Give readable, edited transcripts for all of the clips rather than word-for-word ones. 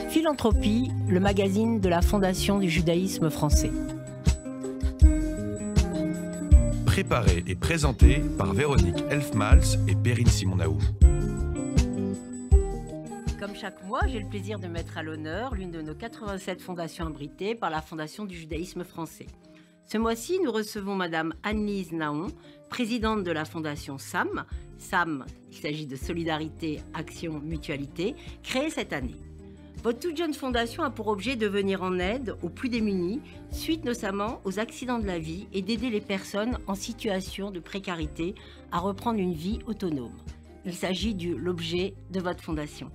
Philanthropie, le magazine de la Fondation du judaïsme français. Préparé et présenté par Véronique Elfmals et Perrine Simonaou. Comme chaque mois, j'ai le plaisir de mettre à l'honneur l'une de nos 87 fondations abritées par la Fondation du judaïsme français. Ce mois-ci, nous recevons Madame Anne-Lise Nahon, présidente de la Fondation SAM. SAM, il s'agit de Solidarité, Action, Mutualité, créée cette année. Votre toute jeune fondation a pour objet de venir en aide aux plus démunis, suite notamment aux accidents de la vie, et d'aider les personnes en situation de précarité à reprendre une vie autonome. Il s'agit de l'objet de votre fondation.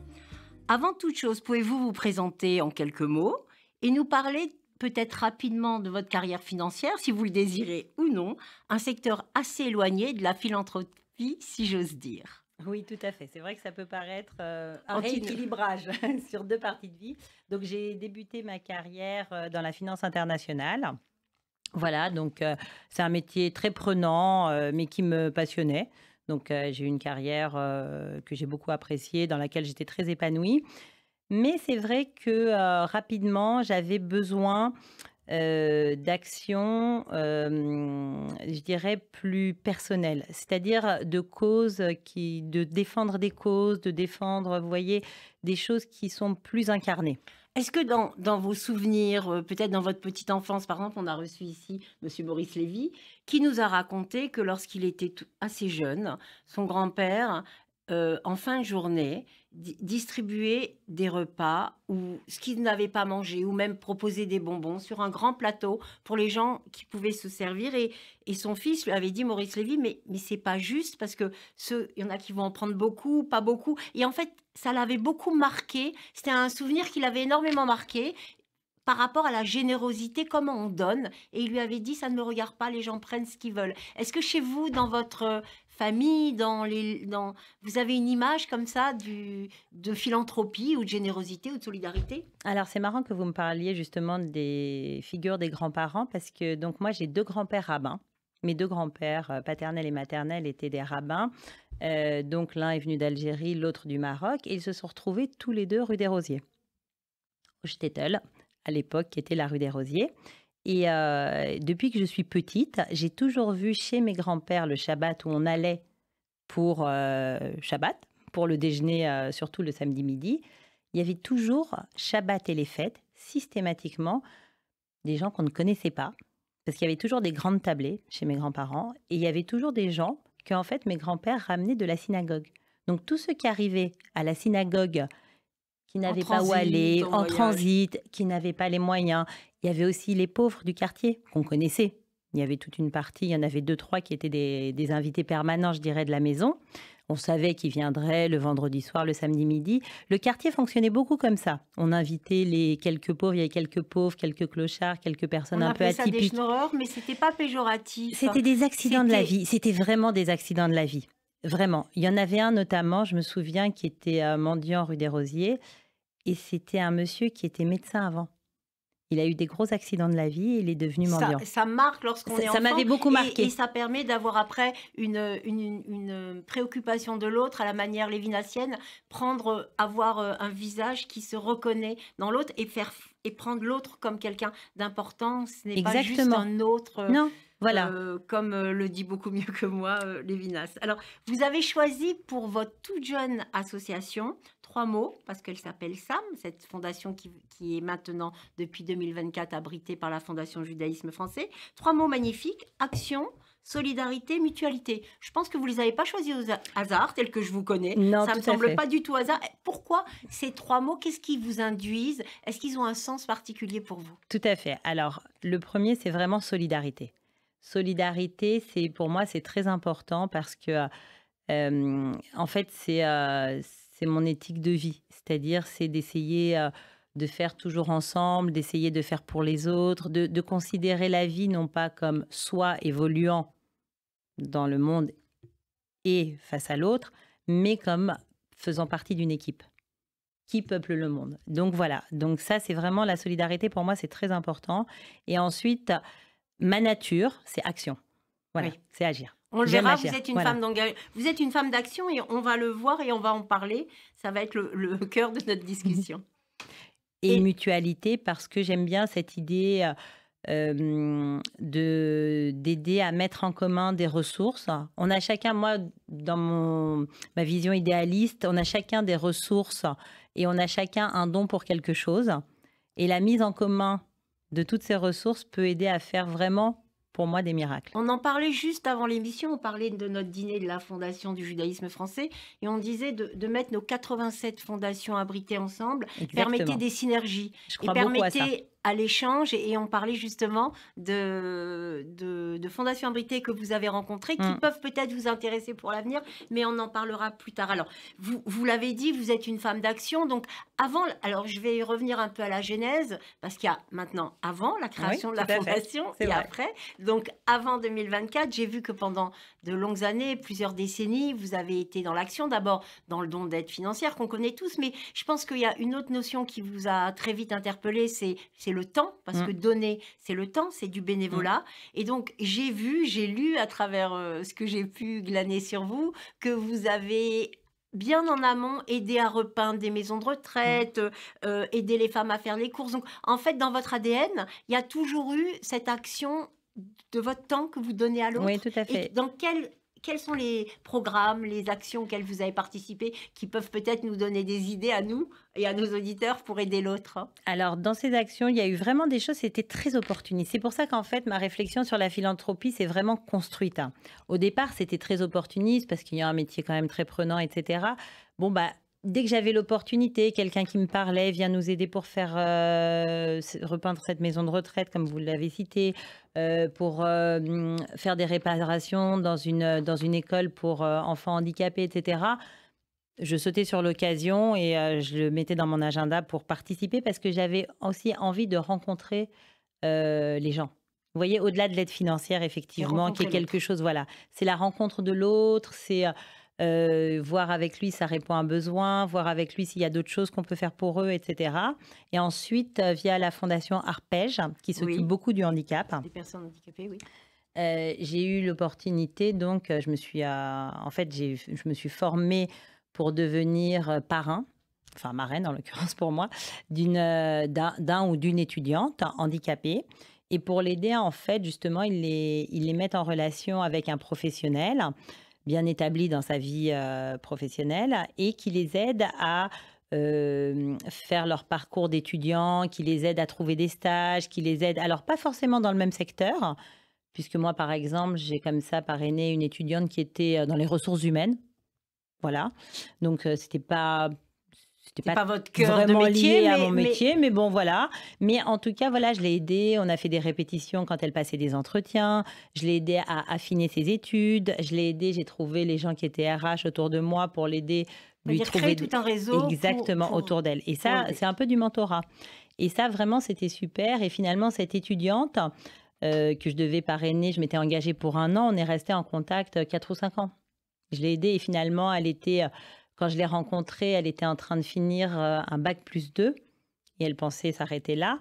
Avant toute chose, pouvez-vous vous présenter en quelques mots et nous parler peut-être rapidement de votre carrière financière, si vous le désirez ou non, un secteur assez éloigné de la philanthropie, si j'ose dire. Oui, tout à fait. C'est vrai que ça peut paraître un rééquilibrage sur deux parties de vie. Donc, j'ai débuté ma carrière dans la finance internationale. Voilà, donc c'est un métier très prenant, mais qui me passionnait. Donc, j'ai eu une carrière que j'ai beaucoup appréciée, dans laquelle j'étais très épanouie. Mais c'est vrai que rapidement, j'avais besoin d'actions, je dirais, plus personnelles, c'est-à-dire de causes, de défendre des causes, de défendre, vous voyez, des choses qui sont plus incarnées. Est-ce que dans vos souvenirs, peut-être dans votre petite enfance, par exemple, on a reçu ici M. Maurice Lévy, qui nous a raconté que lorsqu'il était assez jeune, son grand-père, en fin de journée, distribuait des repas ou ce qu'il n'avait pas mangé, ou même proposait des bonbons sur un grand plateau pour les gens qui pouvaient se servir. Et son fils lui avait dit, Maurice Lévy, mais c'est pas juste parce que il y en a qui vont en prendre beaucoup, pas beaucoup. Et en fait, ça l'avait beaucoup marqué. C'était un souvenir qui l'avait énormément marqué par rapport à la générosité, comment on donne. Et il lui avait dit, ça ne me regarde pas, les gens prennent ce qu'ils veulent. Est-ce que chez vous, dans votre famille, vous avez une image comme ça de philanthropie ou de générosité ou de solidarité? Alors, c'est marrant que vous me parliez justement des figures des grands-parents, parce que donc moi, j'ai deux grands-pères rabbins. Mes deux grands-pères, paternels et maternels, étaient des rabbins. Donc, l'un est venu d'Algérie, l'autre du Maroc. Et ils se sont retrouvés tous les deux rue des Rosiers, au Shtetl, à l'époque, qui était la rue des Rosiers. Et depuis que je suis petite, j'ai toujours vu chez mes grands-pères le Shabbat où on allait pour Shabbat, pour le déjeuner, surtout le samedi midi. Il y avait toujours Shabbat et les fêtes, systématiquement, des gens qu'on ne connaissait pas, parce qu'il y avait toujours des grandes tablées chez mes grands-parents, et il y avait toujours des gens que, en fait, mes grands-pères ramenaient de la synagogue. Donc, tous ceux qui arrivaient à la synagogue, qui n'avaient pas où aller, en transit, qui n'avaient pas les moyens. Il y avait aussi les pauvres du quartier qu'on connaissait. Il y avait toute une partie, il y en avait 2-3 qui étaient des invités permanents, je dirais, de la maison. On savait qu'ils viendraient le vendredi soir, le samedi midi. Le quartier fonctionnait beaucoup comme ça. On invitait les quelques pauvres, il y avait quelques pauvres, quelques clochards, quelques personnes un peu atypiques. On appelait ça des schnorreurs, mais c'était pas péjoratif. C'était des accidents de la vie. C'était vraiment des accidents de la vie. Vraiment. Il y en avait un notamment, je me souviens, qui était mendiant rue des Rosiers. Et c'était un monsieur qui était médecin avant. Il a eu des gros accidents de la vie et il est devenu mendiant. Ça marque lorsqu'on est enfant. Ça m'avait beaucoup marqué. Et ça permet d'avoir après une préoccupation de l'autre à la manière lévinassienne, avoir un visage qui se reconnaît dans l'autre et prendre l'autre comme quelqu'un d'important. Ce n'est pas juste un autre. Non. Voilà. Comme le dit beaucoup mieux que moi Lévinas. Alors, vous avez choisi pour votre toute jeune association 3 mots, parce qu'elle s'appelle SAM, cette fondation qui est maintenant, depuis 2024, abritée par la Fondation Judaïsme Français. 3 mots magnifiques: action, solidarité, mutualité. Je pense que vous ne les avez pas choisis au hasard, tel que je vous connais. Non, ça ne me semble pas du tout hasard. Pourquoi ces 3 mots? Qu'est-ce qui vous induisent? Est-ce qu'ils ont un sens particulier pour vous? Tout à fait. Alors, le premier, c'est vraiment solidarité. Solidarité, pour moi, c'est très important parce que, en fait, c'est mon éthique de vie. C'est-à-dire, c'est d'essayer de faire toujours ensemble, d'essayer de faire pour les autres, de considérer la vie non pas comme soi évoluant dans le monde et face à l'autre, mais comme faisant partie d'une équipe qui peuple le monde. Donc voilà, donc ça, c'est vraiment la solidarité. Pour moi, c'est très important. Et ensuite, ma nature, c'est action. Voilà, oui. C'est agir. On le verra, vous êtes une femme d'engagement. Vous êtes une femme d'action et on va le voir et on va en parler. Ça va être le cœur de notre discussion. et Et mutualité, parce que j'aime bien cette idée d'aider à mettre en commun des ressources. On a chacun, moi, dans ma vision idéaliste, on a chacun des ressources et on a chacun un don pour quelque chose. Et la mise en commun de toutes ces ressources peut aider à faire vraiment, pour moi, des miracles. on en parlait juste avant l'émission, on parlait de notre dîner de la Fondation du judaïsme français et on disait de mettre nos 87 fondations abritées ensemble, permettait Exactement. des synergies Je et crois beaucoup à ça. permettait à l'échange et on parlait justement de fondations abritées que vous avez rencontrées qui Mm. peuvent peut-être vous intéresser pour l'avenir, mais on en parlera plus tard. Alors, vous l'avez dit, vous êtes une femme d'action, donc alors je vais revenir un peu à la genèse, parce qu'il y a maintenant avant la création de la tout à fait. fondation C'est et vrai. après. Donc, avant 2024, j'ai vu que pendant de longues années, plusieurs décennies, vous avez été dans l'action, d'abord dans le don d'aide financière qu'on connaît tous, mais je pense qu'il y a une autre notion qui vous a très vite interpellé, c'est le temps, parce que donner, c'est le temps, c'est du bénévolat. Et donc, j'ai lu à travers ce que j'ai pu glaner sur vous, que vous avez bien en amont aidé à repeindre des maisons de retraite, aider les femmes à faire les courses. Donc, en fait, dans votre ADN, il y a toujours eu cette action de votre temps que vous donnez à l'autre. Oui, tout à Et fait. dans quels sont les programmes, les actions auxquelles vous avez participé qui peuvent peut-être nous donner des idées à nous et à nos auditeurs pour aider l'autre? Alors, dans ces actions, il y a eu vraiment des choses, c'était très opportuniste. C'est pour ça qu'en fait, ma réflexion sur la philanthropie s'est vraiment construite. Au départ, c'était très opportuniste parce qu'il y a un métier quand même très prenant, etc. Bon, bah, dès que j'avais l'opportunité, quelqu'un qui me parlait, viens nous aider pour faire repeindre cette maison de retraite, comme vous l'avez cité, pour faire des réparations dans une école pour enfants handicapés, etc. Je sautais sur l'occasion et je le mettais dans mon agenda pour participer parce que j'avais aussi envie de rencontrer les gens. Vous voyez, au-delà de l'aide financière, effectivement, qui est rencontrer quelque chose, voilà, c'est la rencontre de l'autre, c'est voir avec lui, ça répond à un besoin, voir avec lui s'il y a d'autres choses qu'on peut faire pour eux, etc. Et ensuite, via la fondation Arpège, qui s'occupe Oui. beaucoup du handicap, Des personnes handicapées, oui. j'ai eu l'opportunité, donc je me suis, en fait, je me suis formée pour devenir parrain, enfin marraine en l'occurrence pour moi, d'un ou d'une étudiante handicapée. Et pour l'aider, en fait, justement, ils les mettent en relation avec un professionnel bien établi dans sa vie professionnelle et qui les aide à faire leur parcours d'étudiants, qui les aide à trouver des stages, qui les aide, alors pas forcément dans le même secteur, puisque moi, par exemple, j'ai comme ça parrainé une étudiante qui était dans les ressources humaines. Voilà. Donc, c'était pas votre cœur de vraiment métier, lié à mon métier, mais bon, voilà. Mais en tout cas, voilà, je l'ai aidée. On a fait des répétitions quand elle passait des entretiens. Je l'ai aidée à affiner ses études. Je l'ai aidée, j'ai trouvé les gens qui étaient RH autour de moi pour l'aider, lui C'est-à-dire trouver créer tout un réseau exactement autour d'elle. Et ça, aider. c'est un peu du mentorat. Et ça, vraiment, c'était super. Et finalement, cette étudiante que je devais parrainer, je m'étais engagée pour 1 an. On est resté en contact 4 ou 5 ans. Je l'ai aidée et finalement, elle était, quand je l'ai rencontrée, elle était en train de finir un bac+2 et elle pensait s'arrêter là.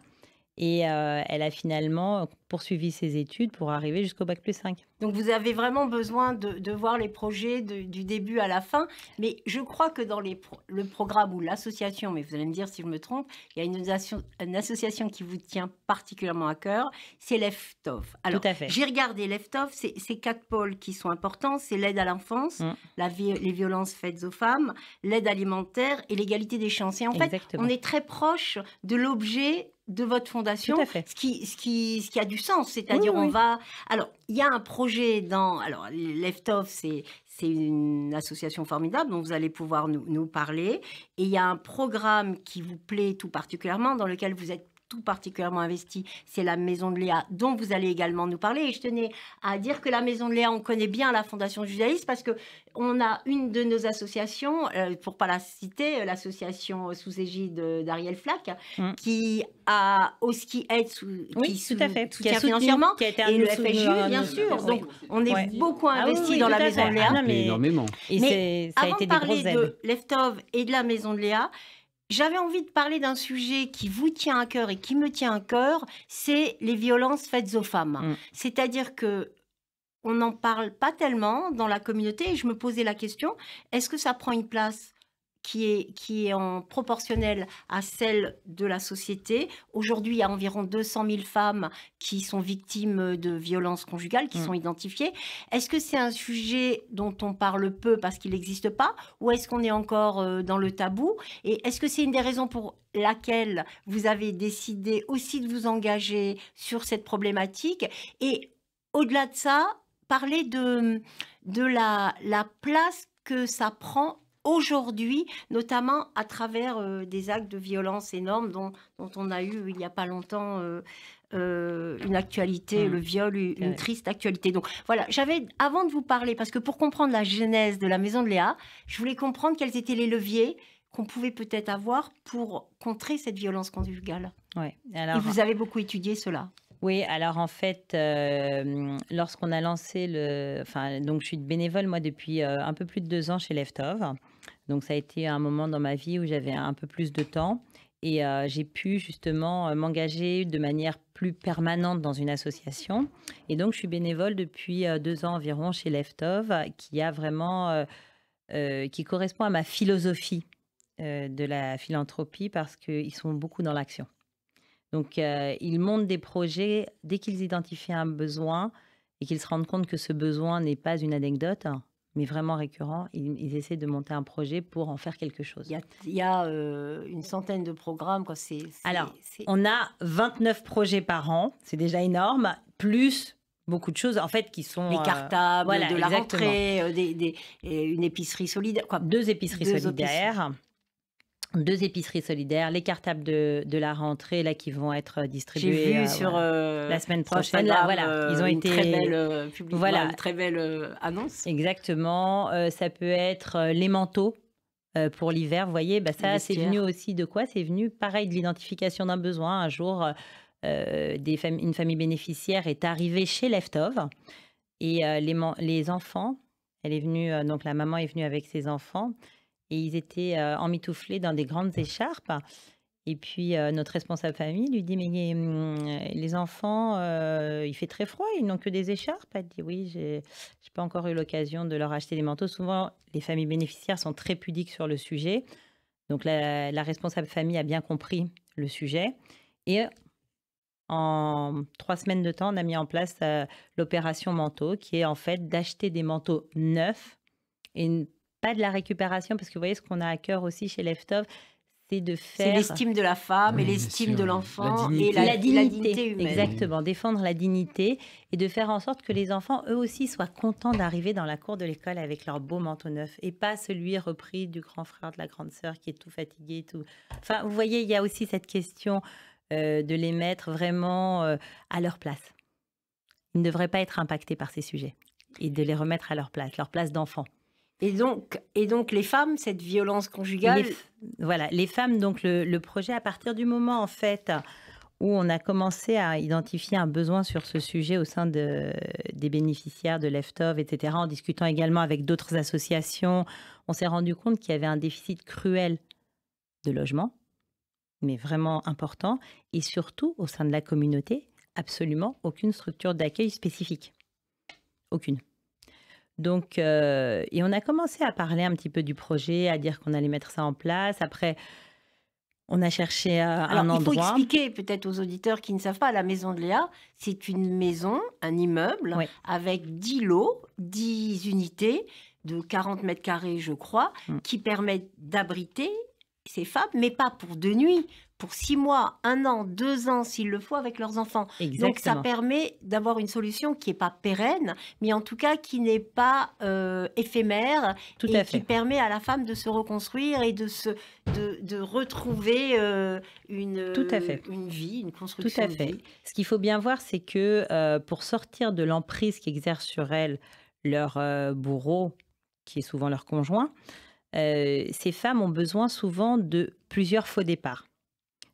Et elle a finalement poursuivi ses études pour arriver jusqu'au bac+5. Donc, vous avez vraiment besoin de voir les projets du début à la fin. Mais je crois que dans le programme ou l'association, mais vous allez me dire si je me trompe, il y a une association qui vous tient particulièrement à cœur, c'est Leftov. Alors, Tout à fait. j'ai regardé Leftov, c'est 4 pôles qui sont importants. C'est l'aide à l'enfance, les violences faites aux femmes, l'aide alimentaire et l'égalité des chances. Et en fait, Exactement. on est très proche de l'objet de votre fondation, Tout à fait. ce qui a du sens, c'est-à-dire on va... Alors, il y a un projet alors Leftov, c'est une association formidable dont vous allez pouvoir nous parler, et il y a un programme qui vous plaît tout particulièrement, dans lequel vous êtes tout particulièrement investi, c'est la Maison de Léa, dont vous allez également nous parler. Et je tenais à dire que la Maison de Léa, on connaît bien la Fondation Judaïsme parce qu'on a une de nos associations, pour ne pas la citer, l'association sous égide d'Ariel Flack, qui a aussi aide, qui soutient financièrement, qui a été et le FSU, bien sûr. Donc, on est beaucoup investi dans la Maison de Léa. Ah, mais énormément. Et ça a avant été de des parler grosses aides. de Leftov et de la Maison de Léa, j'avais envie de parler d'un sujet qui vous tient à cœur et qui me tient à cœur, c'est les violences faites aux femmes. C'est-à-dire que on n'en parle pas tellement dans la communauté et je me posais la question, est-ce que ça prend une place qui est en proportionnelle à celle de la société. Aujourd'hui, il y a environ 200 000 femmes qui sont victimes de violences conjugales, qui sont identifiées. Est-ce que c'est un sujet dont on parle peu parce qu'il n'existe pas, ou est-ce qu'on est encore dans le tabou? Et est-ce que c'est une des raisons pour laquelle vous avez décidé aussi de vous engager sur cette problématique? Et au-delà de ça, parler de la place que ça prend aujourd'hui, notamment à travers des actes de violence énormes dont on a eu il n'y a pas longtemps une actualité, le viol, une triste actualité. Donc voilà, avant de vous parler, parce que pour comprendre la genèse de la Maison de Léa, je voulais comprendre quels étaient les leviers qu'on pouvait peut-être avoir pour contrer cette violence conjugale. Ouais, et vous avez beaucoup étudié cela. Oui, alors en fait, lorsqu'on a lancé donc je suis bénévole moi depuis un peu plus de 2 ans chez Leftov. Donc ça a été un moment dans ma vie où j'avais un peu plus de temps et j'ai pu justement m'engager de manière plus permanente dans une association. Et donc je suis bénévole depuis 2 ans environ chez Leftov, qui a vraiment, qui correspond à ma philosophie de la philanthropie parce qu'ils sont beaucoup dans l'action. Donc, ils montent des projets dès qu'ils identifient un besoin et qu'ils se rendent compte que ce besoin n'est pas une anecdote, mais vraiment récurrent. Ils essaient de monter un projet pour en faire quelque chose. Il y a une centaine de programmes. Quoi. Alors, on a 29 projets par an. C'est déjà énorme, plus beaucoup de choses en fait qui sont... Les cartables, voilà, de la rentrée, une épicerie solidaire. Quoi. 2 épiceries solidaires. 2 épiceries solidaires, les cartables de la rentrée là qui vont être distribués. J'ai vu sur la semaine prochaine. Là, voilà, ils ont été très belle une très belle annonce. Exactement. Ça peut être les manteaux pour l'hiver. Vous voyez, ça c'est venu aussi de quoi? C'est venu pareil de l'identification d'un besoin. Un jour, une famille bénéficiaire est arrivée chez Leftov et les enfants. Elle est venue, donc la maman est venue avec ses enfants. Et ils étaient emmitouflés dans des grandes écharpes. Et puis, notre responsable famille lui dit, mais les enfants, il fait très froid, ils n'ont que des écharpes. Elle dit, oui, j'ai pas encore eu l'occasion de leur acheter des manteaux. Souvent, les familles bénéficiaires sont très pudiques sur le sujet. Donc, la responsable famille a bien compris le sujet. Et en 3 semaines de temps, on a mis en place l'opération manteau, qui est en fait d'acheter des manteaux neufs et pas de la récupération, parce que vous voyez, ce qu'on a à cœur aussi chez Leftov, c'est de faire... C'est l'estime de la femme et l'estime de l'enfant et la dignité humaine. Exactement, défendre la dignité et de faire en sorte que les enfants, eux aussi, soient contents d'arriver dans la cour de l'école avec leur beau manteau neuf et pas celui repris du grand frère, de la grande sœur qui est tout fatigué. Tout. Enfin, vous voyez, il y a aussi cette question de les mettre vraiment à leur place. Ils ne devraient pas être impactés par ces sujets et de les remettre à leur place d'enfant. Et donc les femmes, cette violence conjugale... Voilà, les femmes, donc le projet, à partir du moment en fait où on a commencé à identifier un besoin sur ce sujet au sein des bénéficiaires de Leftov, etc., en discutant également avec d'autres associations, on s'est rendu compte qu'il y avait un déficit cruel de logement, mais vraiment important, et surtout au sein de la communauté, absolument aucune structure d'accueil spécifique. Aucune. Donc, et on a commencé à parler un petit peu du projet, à dire qu'on allait mettre ça en place. Après, on a cherché un endroit. Il faut expliquer peut-être aux auditeurs qui ne savent pas, la Maison de Léa, c'est une maison, un immeuble, avec 10 lots, 10 unités de 40 mètres carrés, je crois, qui permettent d'abriter ces femmes, mais pas pour 2 nuits, pour 6 mois, 1 an, 2 ans, s'il le faut, avec leurs enfants. Exactement. Donc, ça permet d'avoir une solution qui n'est pas pérenne, mais en tout cas qui n'est pas éphémère qui permet à la femme de se reconstruire et de retrouver une vie, une construction. Tout à fait. Ce qu'il faut bien voir, c'est que pour sortir de l'emprise qu'exerce sur elles leur bourreau, qui est souvent leur conjoint, ces femmes ont besoin souvent de plusieurs faux départs.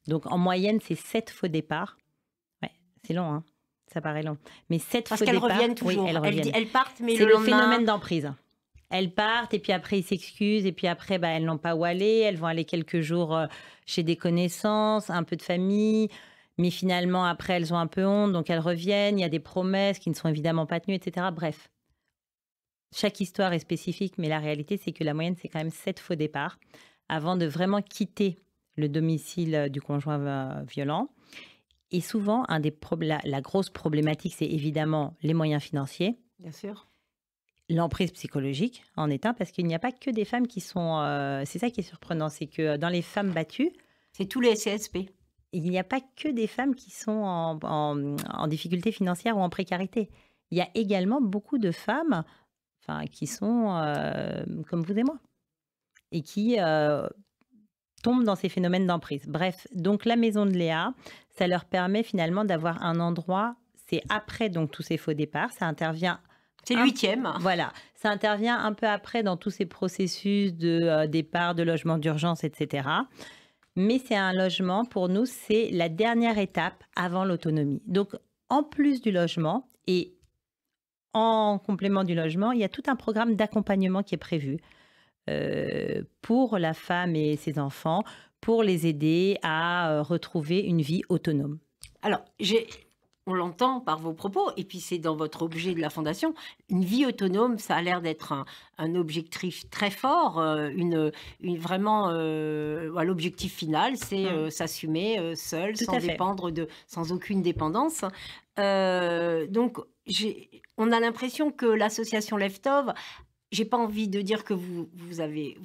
Donc, en moyenne, c'est 7 faux départs. Ouais, c'est long, hein, ça paraît long. Mais 7 faux départs. Parce qu'elles reviennent toujours. Oui, elles partent, mais c'est le phénomène d'emprise. Elles partent et puis après, ils s'excusent. Et puis après, elles n'ont pas où aller. Elles vont aller quelques jours chez des connaissances, un peu de famille. Mais finalement, après, elles ont un peu honte. Donc, elles reviennent. Il y a des promesses qui ne sont évidemment pas tenues, etc. Bref. Chaque histoire est spécifique, mais la réalité, c'est que la moyenne, c'est quand même 7 faux départs. avant de vraiment quitter le domicile du conjoint violent. Et souvent, la grosse problématique, c'est évidemment les moyens financiers. Bien sûr. L'emprise psychologique en est un, parce qu'il n'y a pas que des femmes qui sont... c'est ça qui est surprenant, c'est que dans les femmes battues, C'est tous les CSP. il n'y a pas que des femmes qui sont en difficulté financière ou en précarité. Il y a également beaucoup de femmes qui sont comme vous et moi et qui tombent dans ces phénomènes d'emprise. Bref, donc la maison de Léa, ça leur permet finalement d'avoir un endroit, c'est après donc tous ces faux départs, ça intervient... C'est le 8e. Voilà, ça intervient un peu après dans tous ces processus de départ, de logement d'urgence, etc. Mais c'est un logement, pour nous, c'est la dernière étape avant l'autonomie. Donc, en plus du logement et en complément du logement, il y a tout un programme d'accompagnement qui est prévu pour la femme et ses enfants, pour les aider à retrouver une vie autonome. Alors, on l'entend par vos propos, et puis c'est dans votre objet de la Fondation, une vie autonome, ça a l'air d'être un objectif très fort, vraiment, l'objectif final, c'est s'assumer seul, Tout sans à fait. dépendre sans aucune dépendance. Donc, on a l'impression que l'association Leftov, j'ai pas envie de dire que vous avez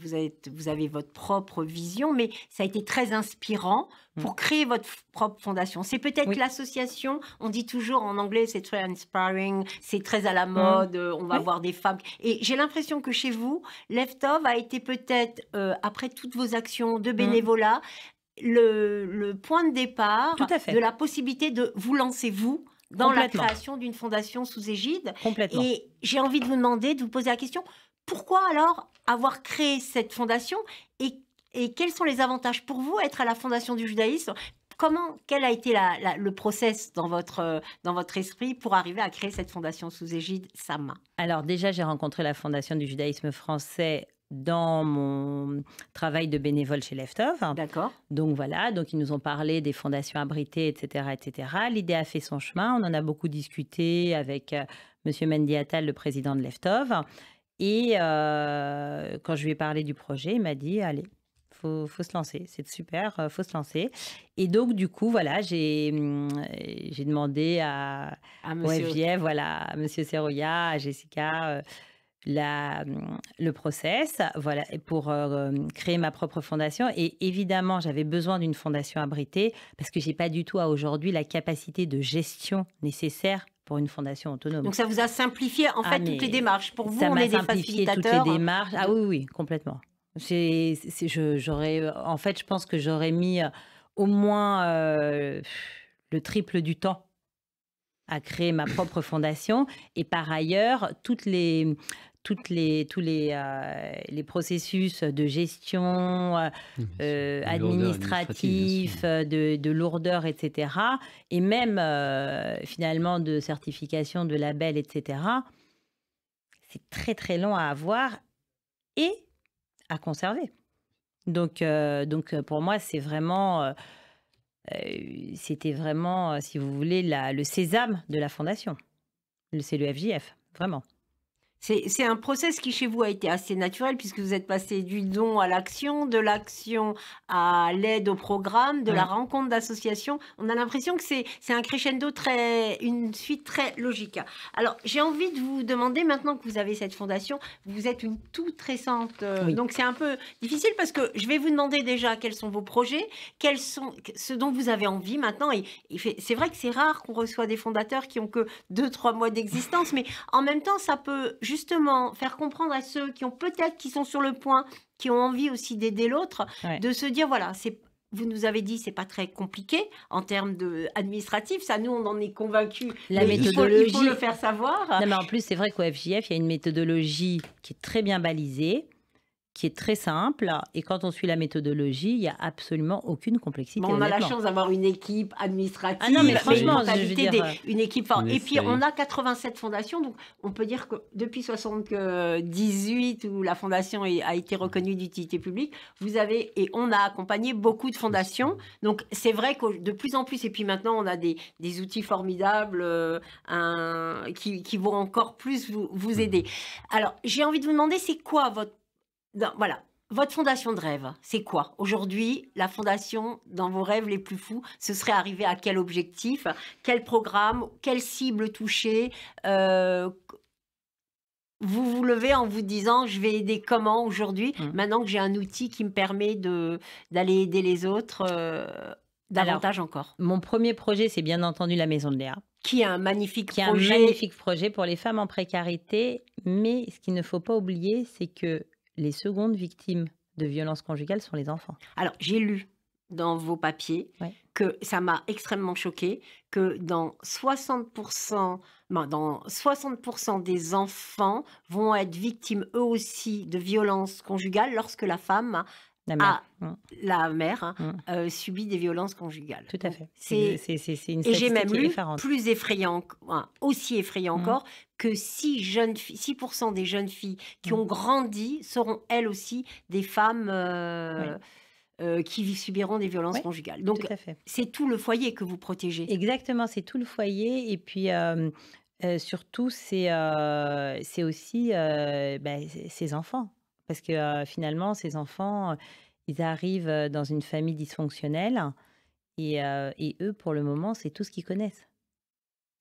votre propre vision, mais ça a été très inspirant pour créer votre propre fondation. C'est peut-être Oui. l'association, on dit toujours en anglais, c'est très inspiring, c'est très à la mode, on va Oui. voir des femmes. Et j'ai l'impression que chez vous, Leftov a été peut-être, après toutes vos actions de bénévolat, le point de départ Tout à fait. de la possibilité de vous lancer, vous, dans la Complètement. création d'une fondation sous égide. Complètement. Et j'ai envie de vous demander, de vous poser la question, pourquoi alors avoir créé cette fondation et quels sont les avantages pour vous être à la Fondation du judaïsme? Quel a été le process dans votre esprit pour arriver à créer cette fondation sous égide Sama? Alors déjà, j'ai rencontré la Fondation du judaïsme français dans mon travail de bénévole chez Leftov. D'accord. Donc voilà, donc ils nous ont parlé des fondations abritées, etc., etc. L'idée a fait son chemin. On en a beaucoup discuté avec Monsieur Mendy Attal, le président de Leftov. Et quand je lui ai parlé du projet, il m'a dit, allez, faut se lancer, c'est super, faut se lancer. Et donc du coup, voilà, j'ai demandé au Monsieur. FJF, voilà, à Monsieur Serroya, à Jessica, le process, voilà, pour créer ma propre fondation. Et évidemment, j'avais besoin d'une fondation abritée parce que j'ai pas du tout à aujourd'hui la capacité de gestion nécessaire pour une fondation autonome. Donc ça vous a simplifié en fait toutes les démarches. Pour vous, ça on m'a est des simplifié facilitateurs. toutes les démarches. Ah oui, oui, complètement. En fait, je pense que j'aurais mis au moins le triple du temps à créer ma propre fondation. Et par ailleurs, tous les processus de gestion administratif, de lourdeur, etc. Et même finalement de certification, de label, etc. C'est très très long à avoir et à conserver. Donc pour moi, c'était vraiment, si vous voulez, le sésame de la fondation. C'est le FJF, vraiment. C'est un process qui, chez vous, a été assez naturel puisque vous êtes passé du don à l'action, de l'action à l'aide au programme, de la rencontre d'associations. On a l'impression que c'est un crescendo, une suite très logique. Alors, j'ai envie de vous demander, maintenant que vous avez cette fondation, vous êtes une toute récente, donc c'est un peu difficile parce que je vais vous demander déjà quels sont vos projets, quels sont ce dont vous avez envie maintenant. Et c'est vrai que c'est rare qu'on reçoit des fondateurs qui ont que 2-3 mois d'existence, mais en même temps, ça peut justement faire comprendre à ceux qui sont sur le point, qui ont envie aussi d'aider l'autre, de se dire, voilà, vous nous avez dit, c'est pas très compliqué en termes administratifs. Ça, nous, on en est convaincus. La méthodologie, il faut le faire savoir. Non, mais en plus, c'est vrai qu'au FJF, il y a une méthodologie qui est très bien balisée, qui est très simple. Et quand on suit la méthodologie, il n'y a absolument aucune complexité. Bon, on a la chance d'avoir une équipe administrative. Ah non, mais franchement, une équipe forte. Et puis, on a 87 fondations. Donc, on peut dire que depuis 78, où la fondation a été reconnue d'utilité publique, on a accompagné beaucoup de fondations. Donc, c'est vrai que de plus en plus, et puis maintenant, on a des outils formidables qui vont encore plus vous aider. Alors, j'ai envie de vous demander, c'est quoi votre fondation de rêve, c'est quoi? Aujourd'hui, la fondation dans vos rêves les plus fous, ce serait arriver à quel objectif? Quel programme? Quelle cible toucher? Vous vous levez en vous disant: «Je vais aider comment aujourd'hui, Mmh. maintenant que j'ai un outil qui me permet d'aller aider les autres, Alors, davantage encore?» mon premier projet, c'est bien entendu la Maison de Léa, Qui est un magnifique qui est un projet. magnifique projet pour les femmes en précarité. Mais ce qu'il ne faut pas oublier, c'est que les secondes victimes de violences conjugales sont les enfants. Alors, j'ai lu dans vos papiers Ouais. que ça m'a extrêmement choquée, que dans 60%, ben, dans 60% des enfants vont être victimes eux aussi de violences conjugales lorsque la femme La a mère. Mmh, la mère, hein, mmh. Subit des violences conjugales. Tout à Donc fait. c'est C'est une et j'ai statistique même qui est lu effarante. plus effrayant, enfin, aussi effrayant Mmh, encore, que 6% des jeunes filles qui mmh. ont grandi seront elles aussi des femmes Oui, qui subiront des violences oui, conjugales. tout Donc, à fait. c'est tout le foyer que vous protégez. Exactement, c'est tout le foyer et puis, surtout c'est aussi, ses enfants. Parce que, finalement ces enfants, ils arrivent, dans une famille dysfonctionnelle et eux, pour le moment, c'est tout ce qu'ils connaissent.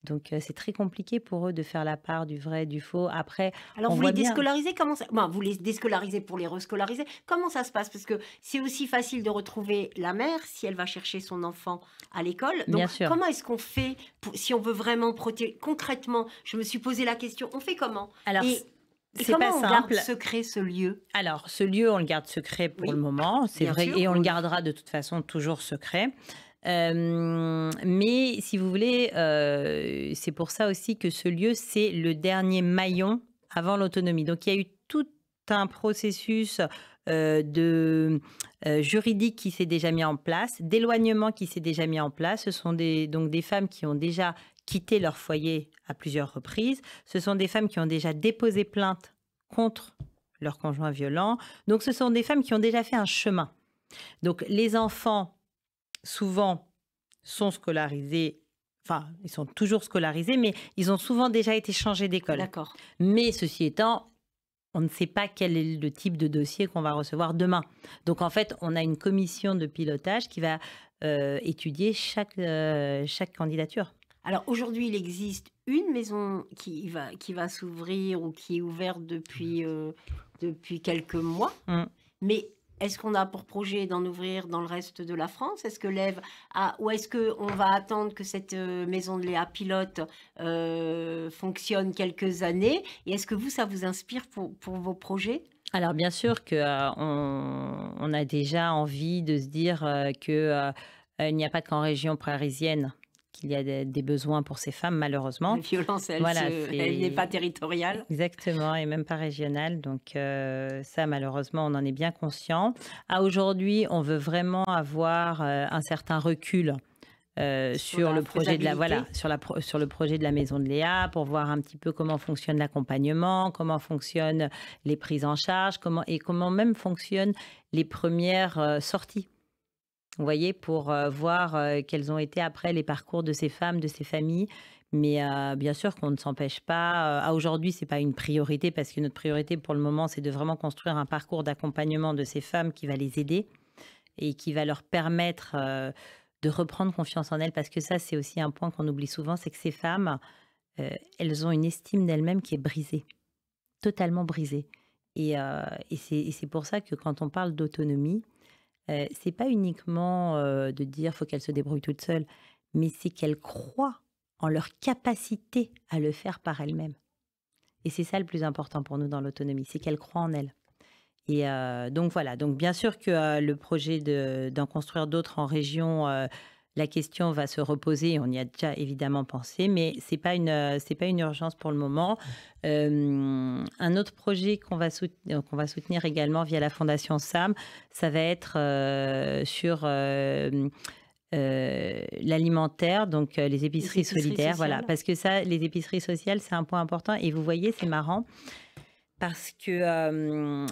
Donc, c'est très compliqué pour eux de faire la part du vrai, du faux. Après, Alors, on vous voit les bien. déscolarisez, comment ça... Bon, vous les déscolarisez pour les rescolariser. Comment ça se passe? Parce que c'est aussi facile de retrouver la mère si elle va chercher son enfant à l'école. Bien Donc, sûr. comment est-ce qu'on fait si on veut vraiment protéger concrètement? Je me suis posé la question, on fait comment? Alors Et, et c'est pas comment on garde simple. secret ce lieu? Alors, ce lieu, on le garde secret pour le Oui, moment, c'est bien vrai, sûr. et on le gardera de toute façon toujours secret. Mais si vous voulez, c'est pour ça aussi que ce lieu, c'est le dernier maillon avant l'autonomie. Donc, il y a eu tout un processus juridique qui s'est déjà mis en place, d'éloignement qui s'est déjà mis en place. Ce sont donc des femmes qui ont déjà quitté leur foyer à plusieurs reprises. Ce sont des femmes qui ont déjà déposé plainte contre leur conjoint violent. Donc, ce sont des femmes qui ont déjà fait un chemin. Donc, les enfants, souvent, sont scolarisés. Enfin, ils sont toujours scolarisés, mais ils ont souvent déjà été changés d'école. D'accord. Mais ceci étant, on ne sait pas quel est le type de dossier qu'on va recevoir demain. Donc, en fait, on a une commission de pilotage qui va étudier chaque candidature. Alors aujourd'hui, il existe une maison qui va s'ouvrir ou qui est ouverte depuis quelques mois. Mm. Mais est-ce qu'on a pour projet d'en ouvrir dans le reste de la France? Est-ce que l'Ève a, ou est-ce qu'on va attendre que cette maison de Léa pilote fonctionne quelques années? Et est-ce que vous, ça vous inspire pour vos projets? Alors, bien sûr que on a déjà envie de se dire que il n'y a pas qu'en région parisienne qu'il y a des besoins pour ces femmes, malheureusement. La violence, Voilà, elle n'est pas territoriale. Exactement, et même pas régionale. Donc, ça, malheureusement, on en est bien conscient. À aujourd'hui, on veut vraiment avoir un certain recul sur la le projet de la faisabilité. sur le projet de la maison de Léa, pour voir un petit peu comment fonctionne l'accompagnement, comment fonctionnent les prises en charge, comment même fonctionnent les premières sorties. Vous voyez, pour voir quels ont été après les parcours de ces femmes, de ces familles. Mais bien sûr qu'on ne s'empêche pas. À aujourd'hui, c'est pas une priorité parce que notre priorité pour le moment, c'est de vraiment construire un parcours d'accompagnement de ces femmes qui va les aider et qui va leur permettre de reprendre confiance en elles. Parce que ça, c'est aussi un point qu'on oublie souvent, c'est que ces femmes, elles ont une estime d'elles-mêmes qui est brisée, totalement brisée. Et c'est pour ça que quand on parle d'autonomie, c'est pas uniquement de dire faut qu'elles se débrouillent toutes seules, mais c'est qu'elles croient en leur capacité à le faire par elles-mêmes. Et c'est ça le plus important pour nous dans l'autonomie, c'est qu'elles croient en elles. Et donc voilà, donc bien sûr que le projet d'en construire d'autres en région, la question va se reposer, on y a déjà évidemment pensé, mais c'est pas une urgence pour le moment. Un autre projet qu'on va soutenir également via la Fondation SAM, ça va être sur l'alimentaire, donc les épiceries épiceries solidaires, voilà, sociales. parce que ça, les épiceries sociales, c'est un point important. Et vous voyez, c'est marrant parce que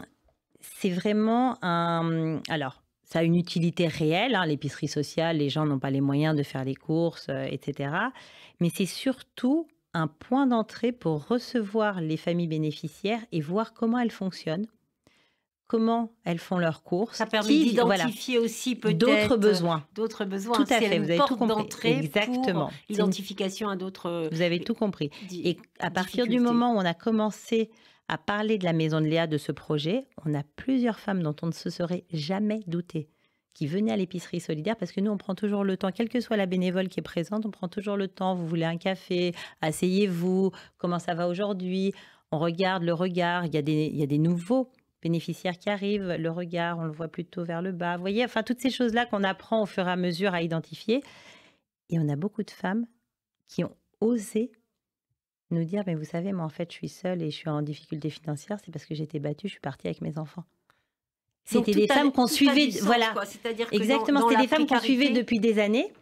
c'est vraiment alors, ça a une utilité réelle, hein, l'épicerie sociale, les gens n'ont pas les moyens de faire les courses, etc. Mais c'est surtout un point d'entrée pour recevoir les familles bénéficiaires et voir comment elles fonctionnent, comment elles font leurs courses. Ça permet d'identifier aussi peut-être d'autres besoins. D'autres besoins. Tout à fait, vous avez tout compris. Exactement. Pour l'identification à d'autres... Vous avez tout compris. Et à partir du moment où on a commencé à parler de la Maison de Léa, de ce projet, on a plusieurs femmes dont on ne se serait jamais douté qui venaient à l'épicerie solidaire, parce que nous, on prend toujours le temps, quelle que soit la bénévole qui est présente, on prend toujours le temps. Vous voulez un café, asseyez-vous, comment ça va aujourd'hui? On regarde le regard, il y a des nouveaux bénéficiaires qui arrivent, le regard, on le voit plutôt vers le bas. Vous voyez, enfin, toutes ces choses-là qu'on apprend au fur et à mesure à identifier. Et on a beaucoup de femmes qui ont osé nous dire, mais vous savez, moi, en fait, je suis seule et je suis en difficulté financière, c'est parce que j'ai été battue, je suis partie avec mes enfants. C'était des femmes qu'on suivait, voilà, exactement, c'était des femmes qu'on suivait depuis des années.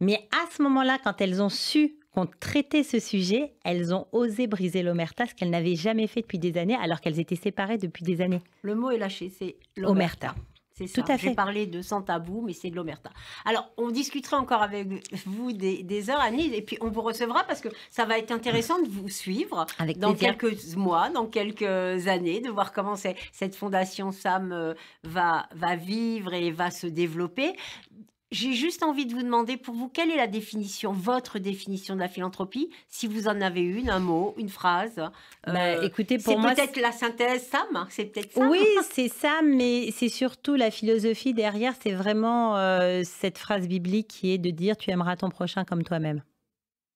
Mais à ce moment-là, quand elles ont su qu'on traitait ce sujet, elles ont osé briser l'omerta, ce qu'elles n'avaient jamais fait depuis des années, alors qu'elles étaient séparées depuis des années. Le mot est lâché, c'est l'omerta. C'est ça. Tout à fait. J'ai parlé de sans tabou, mais c'est de l'omerta. Alors, on discutera encore avec vous des heures, Annie, et puis on vous recevra parce que ça va être intéressant de vous suivre dans quelques mois, dans quelques années, de voir comment cette fondation SAM va vivre et va se développer. J'ai juste envie de vous demander, pour vous, quelle est la définition, votre définition de la philanthropie? Si vous en avez une, un mot, une phrase. Écoutez, pour moi, c'est peut-être la synthèse SAM, c'est peut-être ça. Oui, c'est ça, mais c'est surtout la philosophie derrière. C'est vraiment cette phrase biblique qui est de dire « tu aimeras ton prochain comme toi-même ».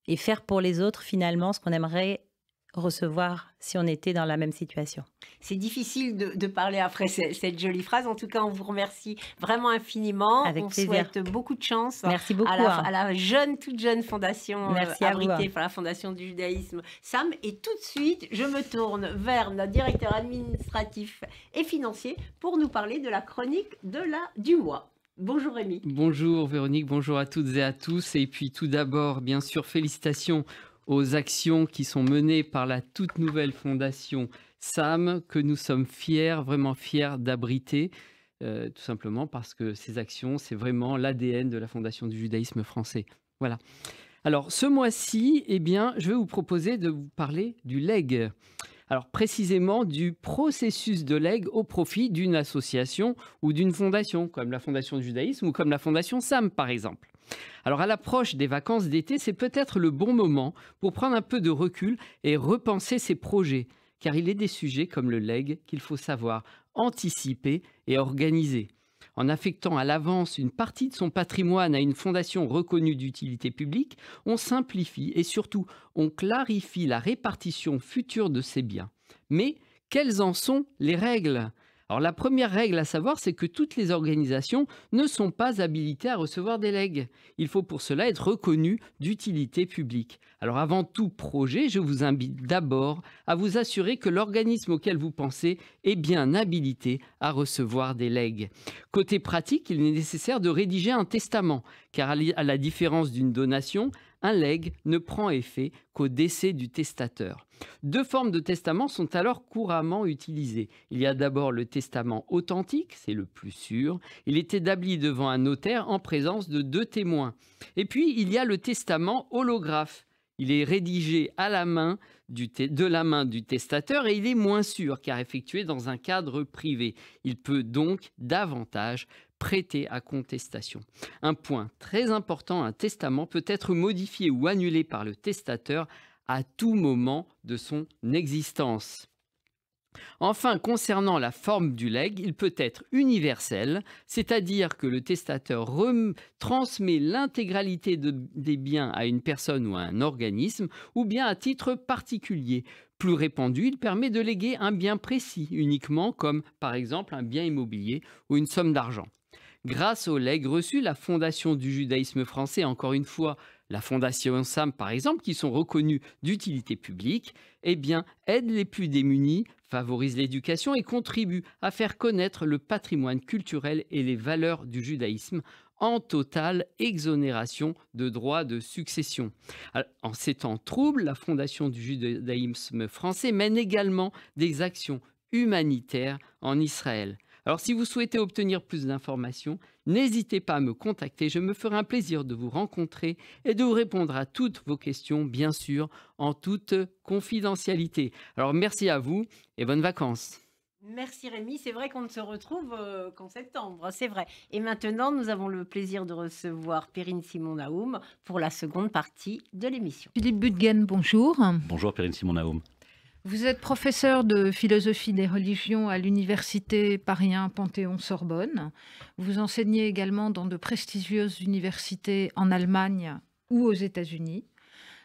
Et faire pour les autres, finalement, ce qu'on aimerait recevoir si on était dans la même situation. C'est difficile de parler après cette jolie phrase. En tout cas, on vous remercie vraiment infiniment. Avec plaisir. Souhaite beaucoup de chance. Merci beaucoup. À la toute jeune fondation abritée vous. par la Fondation du judaïsme SAM. Et tout de suite, je me tourne vers notre directeur administratif et financier pour nous parler de la chronique du mois. Bonjour Rémi. Bonjour Véronique, bonjour à toutes et à tous. Et puis tout d'abord, bien sûr, félicitations aux actions qui sont menées par la toute nouvelle fondation SAM, que nous sommes fiers, vraiment fiers d'abriter, tout simplement parce que ces actions, c'est vraiment l'ADN de la Fondation du judaïsme français. Voilà. Alors, ce mois-ci, eh bien, je vais vous proposer de vous parler du legs. Alors, précisément du processus de legs au profit d'une association ou d'une fondation, comme la Fondation du judaïsme ou comme la Fondation SAM, par exemple. Alors, à l'approche des vacances d'été, c'est peut-être le bon moment pour prendre un peu de recul et repenser ses projets, car il est des sujets comme le legs qu'il faut savoir anticiper et organiser. En affectant à l'avance une partie de son patrimoine à une fondation reconnue d'utilité publique, on simplifie et surtout on clarifie la répartition future de ces biens. Mais quelles en sont les règles ? Alors la première règle à savoir, c'est que toutes les organisations ne sont pas habilitées à recevoir des legs. Il faut pour cela être reconnu d'utilité publique. Alors avant tout projet, je vous invite d'abord à vous assurer que l'organisme auquel vous pensez est bien habilité à recevoir des legs. Côté pratique, il est nécessaire de rédiger un testament, car à la différence d'une donation, un legs ne prend effet qu'au décès du testateur. Deux formes de testament sont alors couramment utilisées. Il y a d'abord le testament authentique, c'est le plus sûr. Il est établi devant un notaire en présence de deux témoins. Et puis, il y a le testament holographe. Il est rédigé à la main de la main du testateur et il est moins sûr car effectué dans un cadre privé. Il peut donc davantage prêté à contestation. Un point très important, un testament peut être modifié ou annulé par le testateur à tout moment de son existence. Enfin, concernant la forme du legs, il peut être universel, c'est-à-dire que le testateur transmet l'intégralité des biens à une personne ou à un organisme, ou bien à titre particulier. Plus répandu, il permet de léguer un bien précis uniquement, comme par exemple un bien immobilier ou une somme d'argent. Grâce aux legs reçus, la Fondation du judaïsme français, encore une fois, la Fondation SAM par exemple, qui sont reconnus d'utilité publique, eh bien, aident les plus démunis, favorisent l'éducation et contribuent à faire connaître le patrimoine culturel et les valeurs du judaïsme en totale exonération de droits de succession. Alors, en ces temps troubles, la Fondation du judaïsme français mène également des actions humanitaires en Israël. Alors, si vous souhaitez obtenir plus d'informations, n'hésitez pas à me contacter. Je me ferai un plaisir de vous rencontrer et de vous répondre à toutes vos questions, bien sûr, en toute confidentialité. Alors, merci à vous et bonnes vacances. Merci Rémi, c'est vrai qu'on ne se retrouve qu'en septembre, c'est vrai. Et maintenant, nous avons le plaisir de recevoir Perrine Simon-Naoum pour la seconde partie de l'émission. Philippe Butgen, bonjour. Bonjour Perrine Simon-Naoum. Vous êtes professeur de philosophie des religions à l'université Paris 1 Panthéon-Sorbonne. Vous enseignez également dans de prestigieuses universités en Allemagne ou aux États-Unis.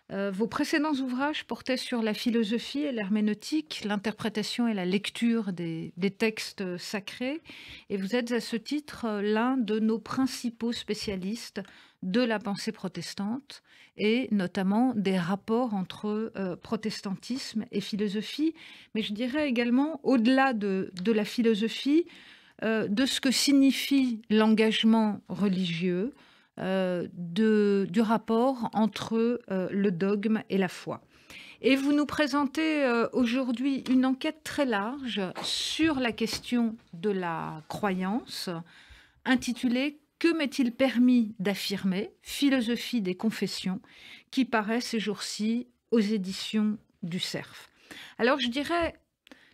Vos précédents ouvrages portaient sur la philosophie et l'herméneutique, l'interprétation et la lecture des textes sacrés. Et vous êtes à ce titre l'un de nos principaux spécialistes de la pensée protestante et notamment des rapports entre protestantisme et philosophie. Mais je dirais également, au-delà de la philosophie, de ce que signifie l'engagement religieux, du rapport entre le dogme et la foi. Et vous nous présentez aujourd'hui une enquête très large sur la question de la croyance, intitulée « Que m'est-il permis d'affirmer ? Philosophie des confessions », qui paraît ces jours-ci aux éditions du Cerf. Alors je dirais,